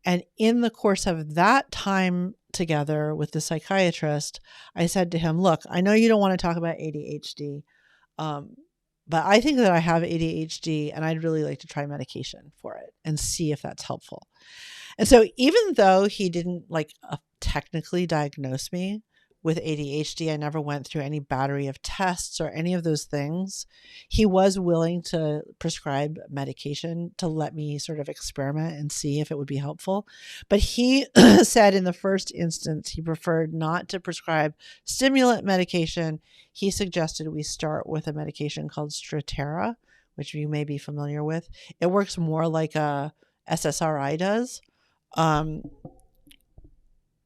And in the course of that time together with the psychiatrist, I said to him, look, I know you don't want to talk about ADHD, but I think that I have ADHD, and I'd really like to try medication for it and see if that's helpful. And so even though he didn't technically diagnose me with ADHD, I never went through any battery of tests or any of those things, he was willing to prescribe medication to let me sort of experiment and see if it would be helpful. But he said in the first instance, he preferred not to prescribe stimulant medication. He suggested we start with a medication called Strattera, which you may be familiar with. It works more like a SSRI does.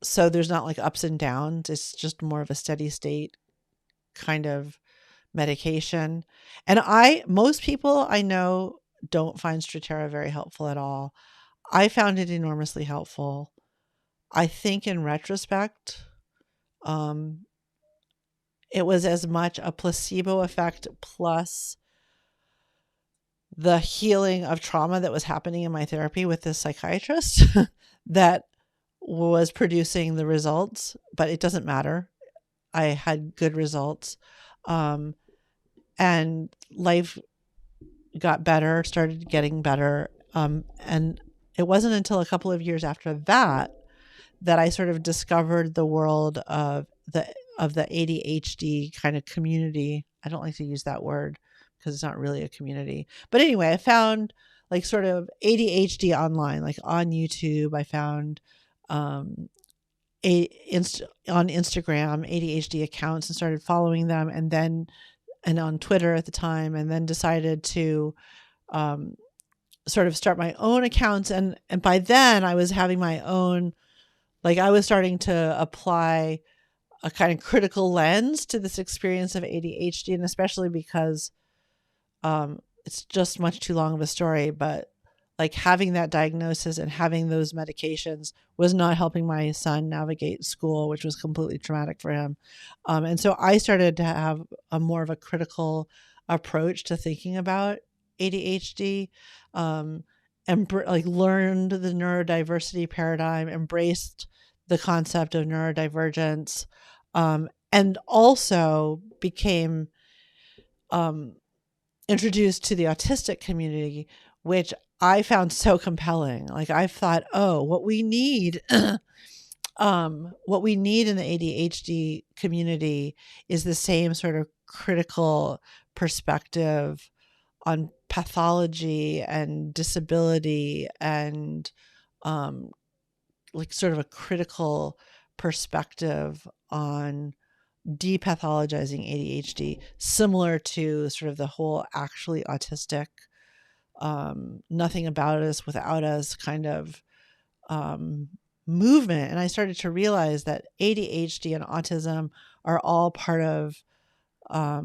So there's not like ups and downs. It's just more of a steady state kind of medication. And most people I know don't find Strattera very helpful at all. I found it enormously helpful. I think in retrospect, it was as much a placebo effect plus the healing of trauma that was happening in my therapy with this psychiatrist that was producing the results, but it doesn't matter. I had good results. And life got better, started getting better. And it wasn't until a couple of years after that that I sort of discovered the world of the ADHD kind of community. I don't like to use that word because it's not really a community. But anyway, I found like sort of ADHD online, like on YouTube. I found on Instagram ADHD accounts and started following them, and on Twitter at the time, and then decided to sort of start my own accounts. And by then I was having my own, like I was starting to apply a kind of critical lens to this experience of ADHD, and especially because it's just much too long of a story, but like having that diagnosis and having those medications was not helping my son navigate school, which was completely traumatic for him. And so I started to have a more of a critical approach to thinking about ADHD, and learned the neurodiversity paradigm, embraced the concept of neurodivergence, and also became introduced to the autistic community, which I found so compelling. Like I thought, oh, what we need in the ADHD community is the same sort of critical perspective on pathology and disability, and like sort of a critical perspective on depathologizing ADHD, similar to sort of the whole actually autistic, nothing about us without us kind of movement. And I started to realize that ADHD and autism are all part of, are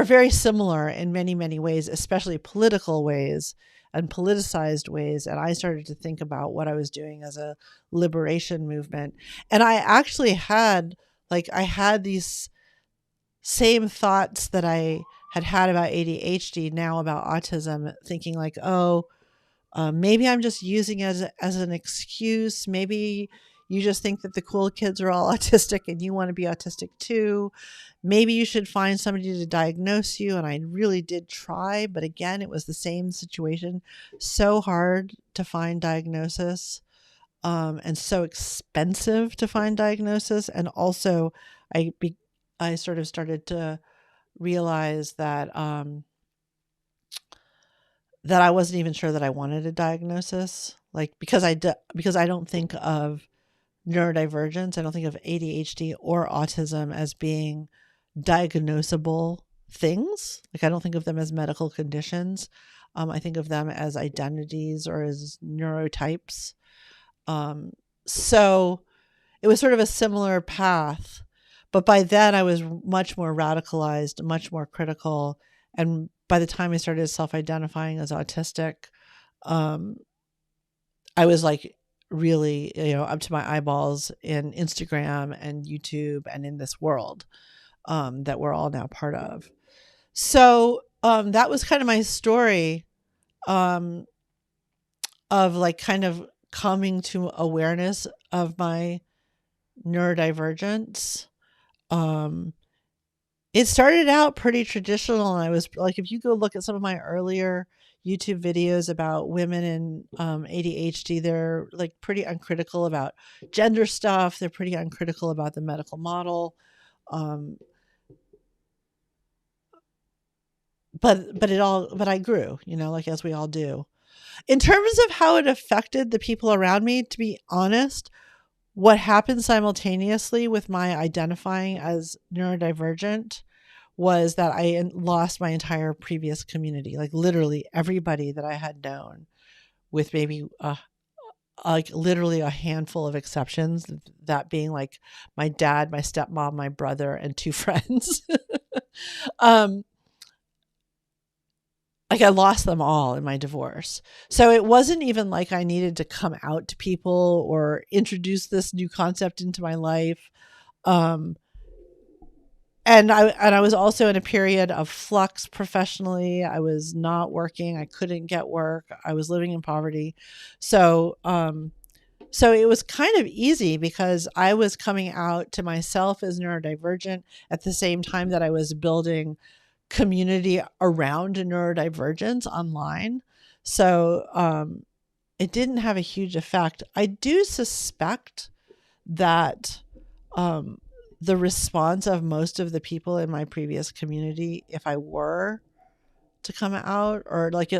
very similar in many, many ways, especially political ways and politicized ways. And I started to think about what I was doing as a liberation movement. And I actually had these same thoughts that I had about ADHD now about autism, thinking like, maybe I'm just using it as an excuse. Maybe, you just think that the cool kids are all autistic and you want to be autistic too. Maybe you should find somebody to diagnose you. And I really did try, but again, it was the same situation. So hard to find diagnosis, and so expensive to find diagnosis. And also I sort of started to realize that, that I wasn't even sure that I wanted a diagnosis, like because I don't think of neurodivergence, I don't think of ADHD or autism as being diagnosable things. Like I don't think of them as medical conditions. I think of them as identities or as neurotypes. So it was sort of a similar path, but by then I was much more radicalized, much more critical, and by the time I started self-identifying as autistic, I was like really, up to my eyeballs in Instagram and YouTube and in this world, that we're all now part of. So that was kind of my story, of like kind of coming to awareness of my neurodivergence. It started out pretty traditional, and I was like, if you go look at some of my earlier YouTube videos about women and ADHD, they're like pretty uncritical about gender stuff. They're pretty uncritical about the medical model. But I grew, like as we all do. In terms of how it affected the people around me, to be honest, what happened simultaneously with my identifying as neurodivergent was that I lost my entire previous community, like literally everybody that I had known, with maybe like literally a handful of exceptions, that being like my dad, my stepmom, my brother, and 2 friends. Like I lost them all in my divorce. So it wasn't even like I needed to come out to people or introduce this new concept into my life. And I was also in a period of flux professionally. I was not working. I couldn't get work. I was living in poverty. So it was kind of easy because I was coming out to myself as neurodivergent at the same time that I was building community around neurodivergence online. So it didn't have a huge effect. I do suspect that the response of most of the people in my previous community, if I were to come out, or like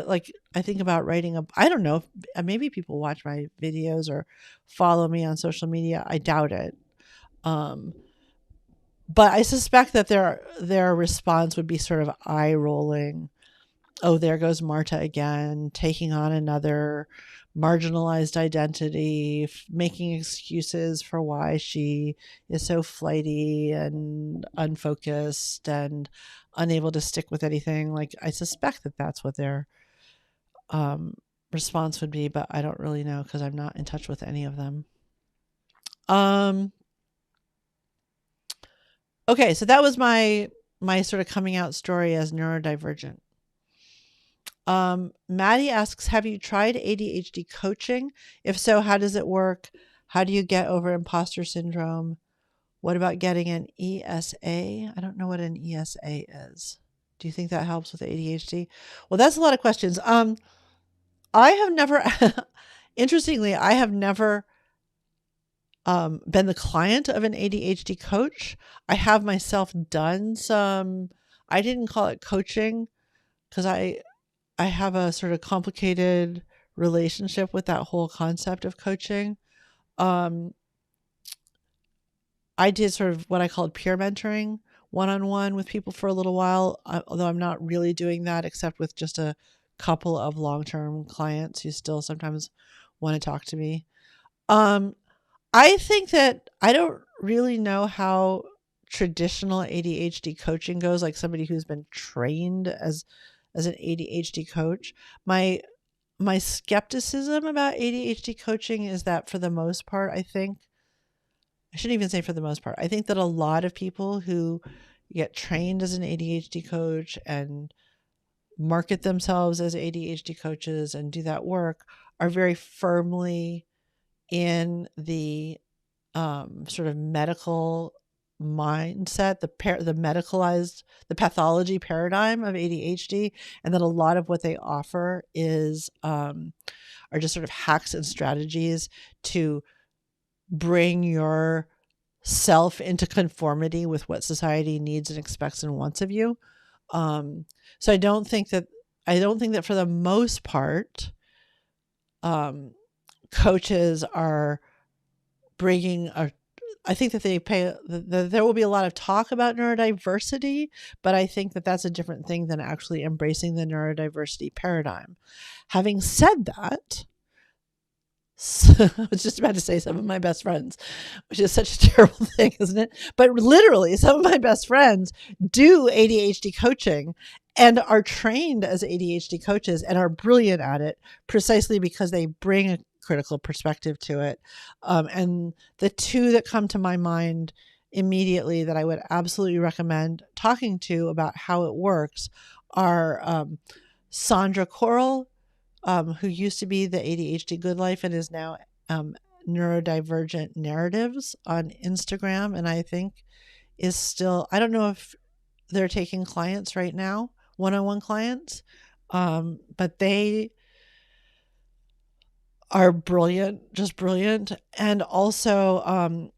I think about writing I don't know, maybe people watch my videos or follow me on social media. I doubt it. But I suspect that their response would be sort of eye rolling. Oh, there goes Marta again, taking on another marginalized identity, making excuses for why she is so flighty and unfocused and unable to stick with anything. Like I suspect that that's what their response would be, but I don't really know because I'm not in touch with any of them. Okay, so that was my sort of coming out story as neurodivergent. Maddie asks, have you tried ADHD coaching? If so, how does it work? How do you get over imposter syndrome? What about getting an ESA? I don't know what an ESA is. Do you think that helps with ADHD? Well, that's a lot of questions. I have never, interestingly, I have never been the client of an ADHD coach. I have myself done some, I didn't call it coaching because I have a sort of complicated relationship with that whole concept of coaching. I did sort of what I called peer mentoring, one-on-one with people for a little while, although I'm not really doing that except with just a couple of long-term clients who still sometimes want to talk to me. I think that I don't really know how traditional ADHD coaching goes, like somebody who's been trained as an ADHD coach. My skepticism about ADHD coaching is that for the most part, I shouldn't even say for the most part. I think that a lot of people who get trained as an ADHD coach and market themselves as ADHD coaches and do that work are very firmly in the sort of medical mindset, the pathology paradigm of ADHD, and that a lot of what they offer is are just sort of hacks and strategies to bring your self into conformity with what society needs and expects and wants of you. So I don't think that for the most part, coaches are bringing I think that there will be a lot of talk about neurodiversity, but I think that that's a different thing than actually embracing the neurodiversity paradigm. Having said that, I was just about to say some of my best friends, which is such a terrible thing, isn't it? But literally, some of my best friends do ADHD coaching and are trained as ADHD coaches and are brilliant at it precisely because they bring a critical perspective to it. And the two that come to my mind immediately that I would absolutely recommend talking to about how it works are Sandra Coral, who used to be the ADHD Good Life and is now Neurodivergent Narratives on Instagram, and I think is still, I don't know if they're taking clients right now, one-on-one clients, but they are brilliant, just brilliant. And also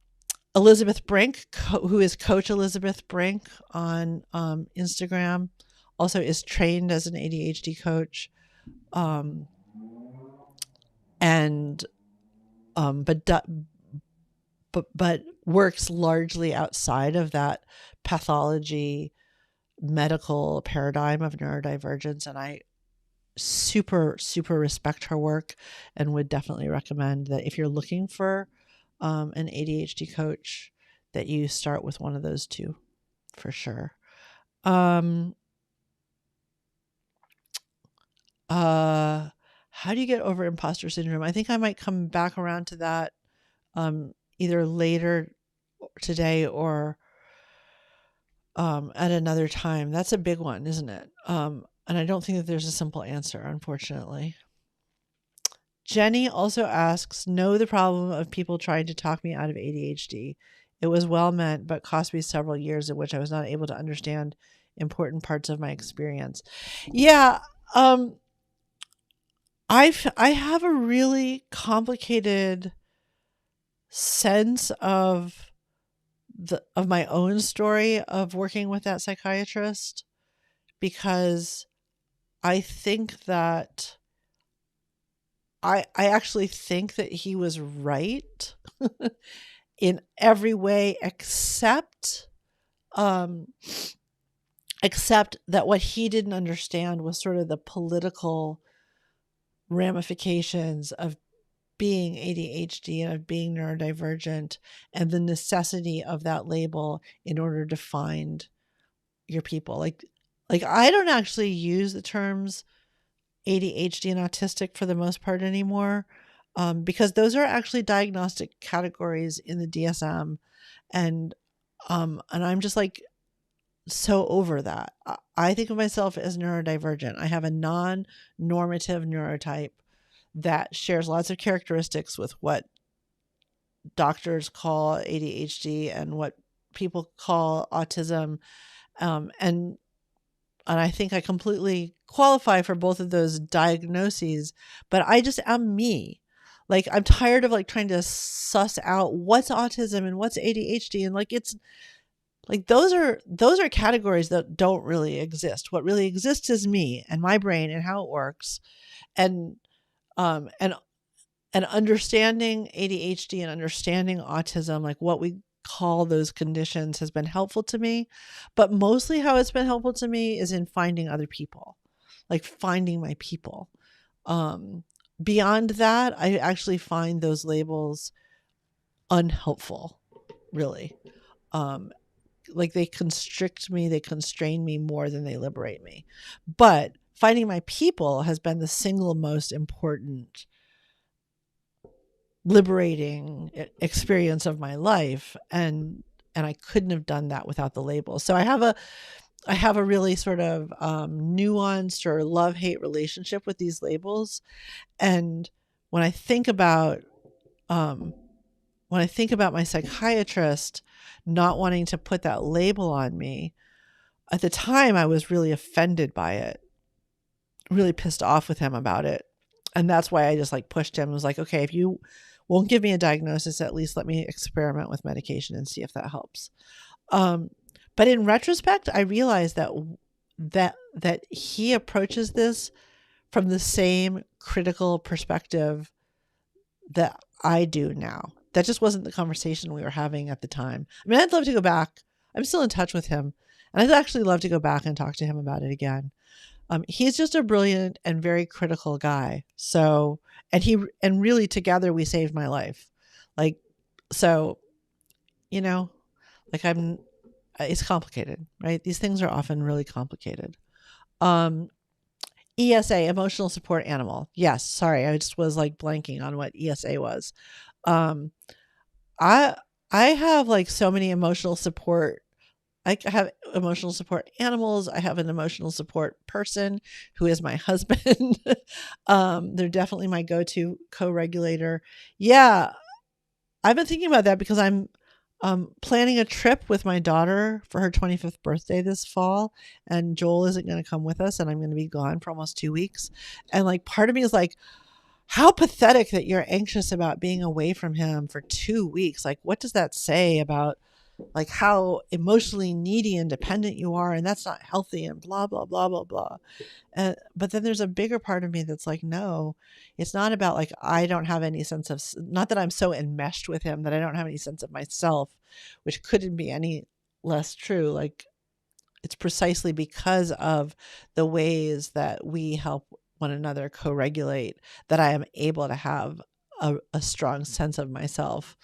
Elizabeth Brink, who is Coach Elizabeth Brink on Instagram, also is trained as an ADHD coach. But works largely outside of that pathology medical paradigm of neurodivergence, and I super respect her work and would definitely recommend that if you're looking for an ADHD coach, that you start with one of those two for sure. How do you get over imposter syndrome? I think I might come back around to that either later today or at another time. That's a big one, isn't it? And I don't think that there's a simple answer, unfortunately. Jenny also asks, know the problem of people trying to talk me out of ADHD. It was well meant, but cost me several years in which I was not able to understand important parts of my experience. Yeah, I have a really complicated sense of my own story of working with that psychiatrist, because I think that I actually think that he was right in every way except that what he didn't understand was sort of the political ramifications of being ADHD and of being neurodivergent and the necessity of that label in order to find your people. Like I don't actually use the terms ADHD and autistic for the most part anymore, because those are actually diagnostic categories in the DSM, and I'm just like so over that. I think of myself as neurodivergent. I have a non-normative neurotype that shares lots of characteristics with what doctors call ADHD and what people call autism, and I think I completely qualify for both of those diagnoses, but I just am me. Like, I'm tired of like trying to suss out what's autism and what's ADHD. And like, it's like, those are categories that don't really exist. What really exists is me and my brain and how it works. And understanding ADHD and understanding autism, like what we call those conditions, has been helpful to me. But mostly how it's been helpful to me is in finding other people, like finding my people. Beyond that, I actually find those labels unhelpful, really. Like, they constrict me, they constrain me more than they liberate me. But finding my people has been the single most important liberating experience of my life, and I couldn't have done that without the label. So I have a really sort of nuanced or love-hate relationship with these labels. And when I think about when I think about my psychiatrist not wanting to put that label on me, at the time I was really offended by it, really pissed off with him about it. And that's why I just like pushed him and was like, okay, if you won't give me a diagnosis, at least let me experiment with medication and see if that helps. But in retrospect, I realized that he approaches this from the same critical perspective that I do now. That just wasn't the conversation we were having at the time. I mean, I'd love to go back. I'm still in touch with him, and I'd actually love to go back and talk to him about it again. He's just a brilliant and very critical guy. So, and really together we saved my life. Like, so, you know, like it's complicated, right? These things are often really complicated. ESA, emotional support animal. Yes. Sorry. I just was like blanking on what ESA was. I have like so many emotional support. I have emotional support animals. I have an emotional support person who is my husband. They're definitely my go-to co-regulator. Yeah. I've been thinking about that because I'm planning a trip with my daughter for her 25th birthday this fall, and Joel isn't going to come with us, and I'm going to be gone for almost 2 weeks. And like part of me is like, how pathetic that you're anxious about being away from him for 2 weeks. Like, what does that say about like how emotionally needy and dependent you are, and that's not healthy, and blah blah blah blah blah. But then there's a bigger part of me that's like, no, it's not about like I don't have any sense of, not that I'm so enmeshed with him that I don't have any sense of myself, which couldn't be any less true. Like, it's precisely because of the ways that we help one another co-regulate that I am able to have a strong sense of myself.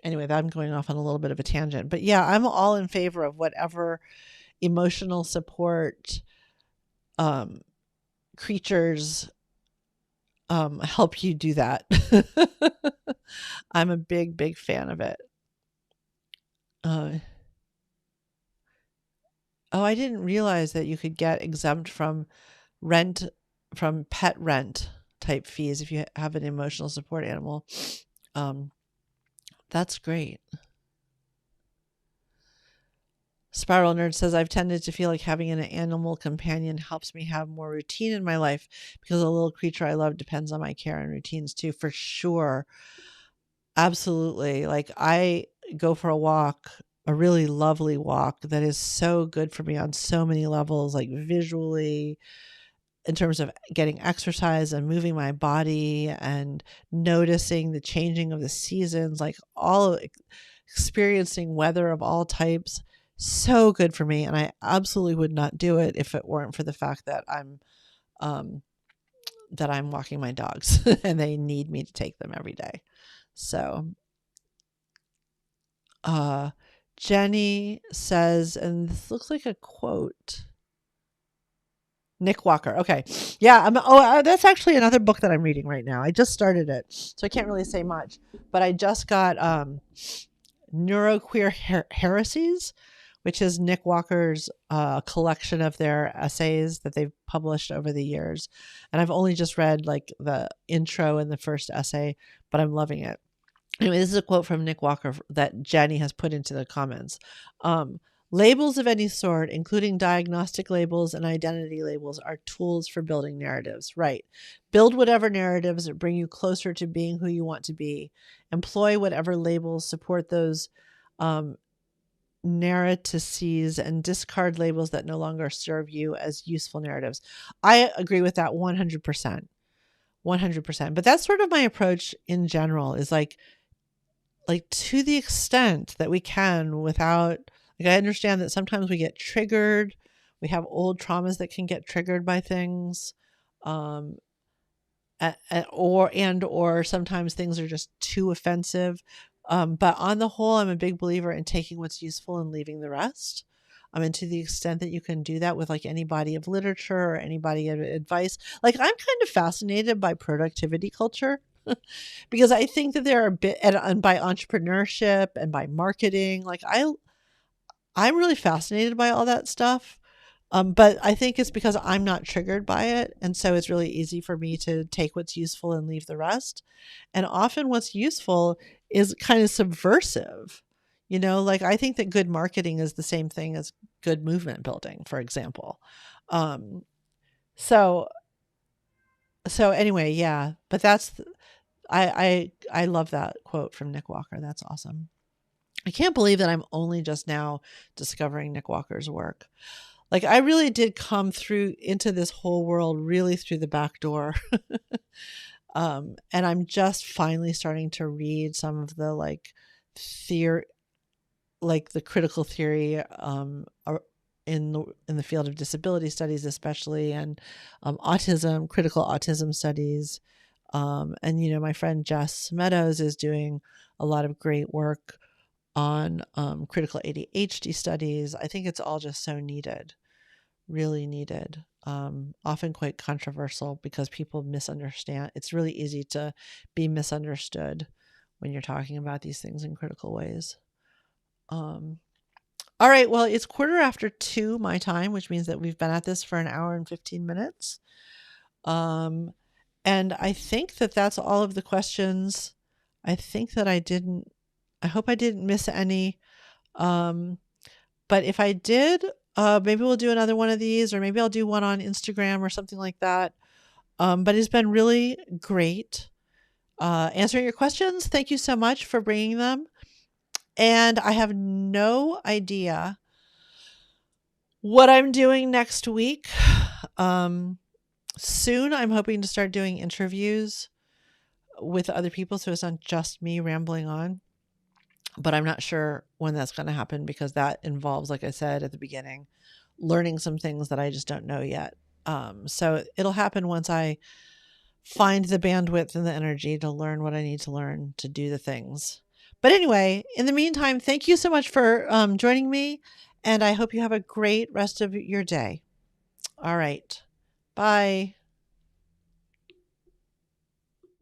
Anyway, I'm going off on a little bit of a tangent, but yeah, I'm all in favor of whatever emotional support creatures help you do that. I'm a big fan of it. Oh, I didn't realize that you could get exempt from pet rent type fees if you have an emotional support animal. That's great. Spiral Nerd says, I've tended to feel like having an animal companion helps me have more routine in my life because a little creature I love depends on my care and routines too. For sure. Absolutely. Like, I go for a walk, a really lovely walk that is so good for me on so many levels, like visually, in terms of getting exercise and moving my body and noticing the changing of the seasons, like all experiencing weather of all types. So good for me. And I absolutely would not do it if it weren't for the fact that I'm walking my dogs and they need me to take them every day. So, Jenny says, and this looks like a quote, Nick Walker. Okay. Yeah. That's actually another book that I'm reading right now. I just started it, so I can't really say much, but I just got Neuroqueer Heresies, which is Nick Walker's collection of their essays that they've published over the years. And I've only just read like the intro and the first essay, but I'm loving it. Anyway, this is a quote from Nick Walker that Jenny has put into the comments. Labels of any sort, including diagnostic labels and identity labels, are tools for building narratives. Right. Build whatever narratives that bring you closer to being who you want to be. Employ whatever labels support those narratives, and discard labels that no longer serve you as useful narratives. I agree with that 100%. 100%. But that's sort of my approach in general, is like to the extent that we can, without, like, I understand that sometimes we get triggered. We have old traumas that can get triggered by things. Or sometimes things are just too offensive. But on the whole, I'm a big believer in taking what's useful and leaving the rest. And to the extent that you can do that with like any body of literature or any body of advice, like, I'm kind of fascinated by productivity culture because I think that there are and by entrepreneurship and by marketing. Like, I'm really fascinated by all that stuff. But I think it's because I'm not triggered by it. And so it's really easy for me to take what's useful and leave the rest. And often what's useful is kind of subversive. Like I think that good marketing is the same thing as good movement building, for example. Um, so anyway, yeah, but I love that quote from Nick Walker. That's awesome. I can't believe that I'm only just now discovering Nick Walker's work. Like I really did come through into this whole world really through the back door. And I'm just finally starting to read some of the theory, like the critical theory in the field of disability studies, especially, and autism, critical autism studies. And my friend Jess Meadows is doing a lot of great work on critical ADHD studies. I think it's all just so needed, really needed. Often quite controversial because people misunderstand. It's really easy to be misunderstood when you're talking about these things in critical ways. All right, well, it's 2:15 my time, which means that we've been at this for an hour and 15 minutes. And I think that that's all of the questions. I think that I hope I didn't miss any. But if I did, maybe we'll do another one of these, or maybe I'll do one on Instagram or something like that. But it's been really great answering your questions. Thank you so much for bringing them. And I have no idea what I'm doing next week. Soon, I'm hoping to start doing interviews with other people, so it's not just me rambling on. But I'm not sure when that's going to happen because that involves, like I said at the beginning, learning some things that I just don't know yet. So it'll happen once I find the bandwidth and the energy to learn what I need to learn to do the things. But anyway, in the meantime, thank you so much for joining me, and I hope you have a great rest of your day. All right. Bye.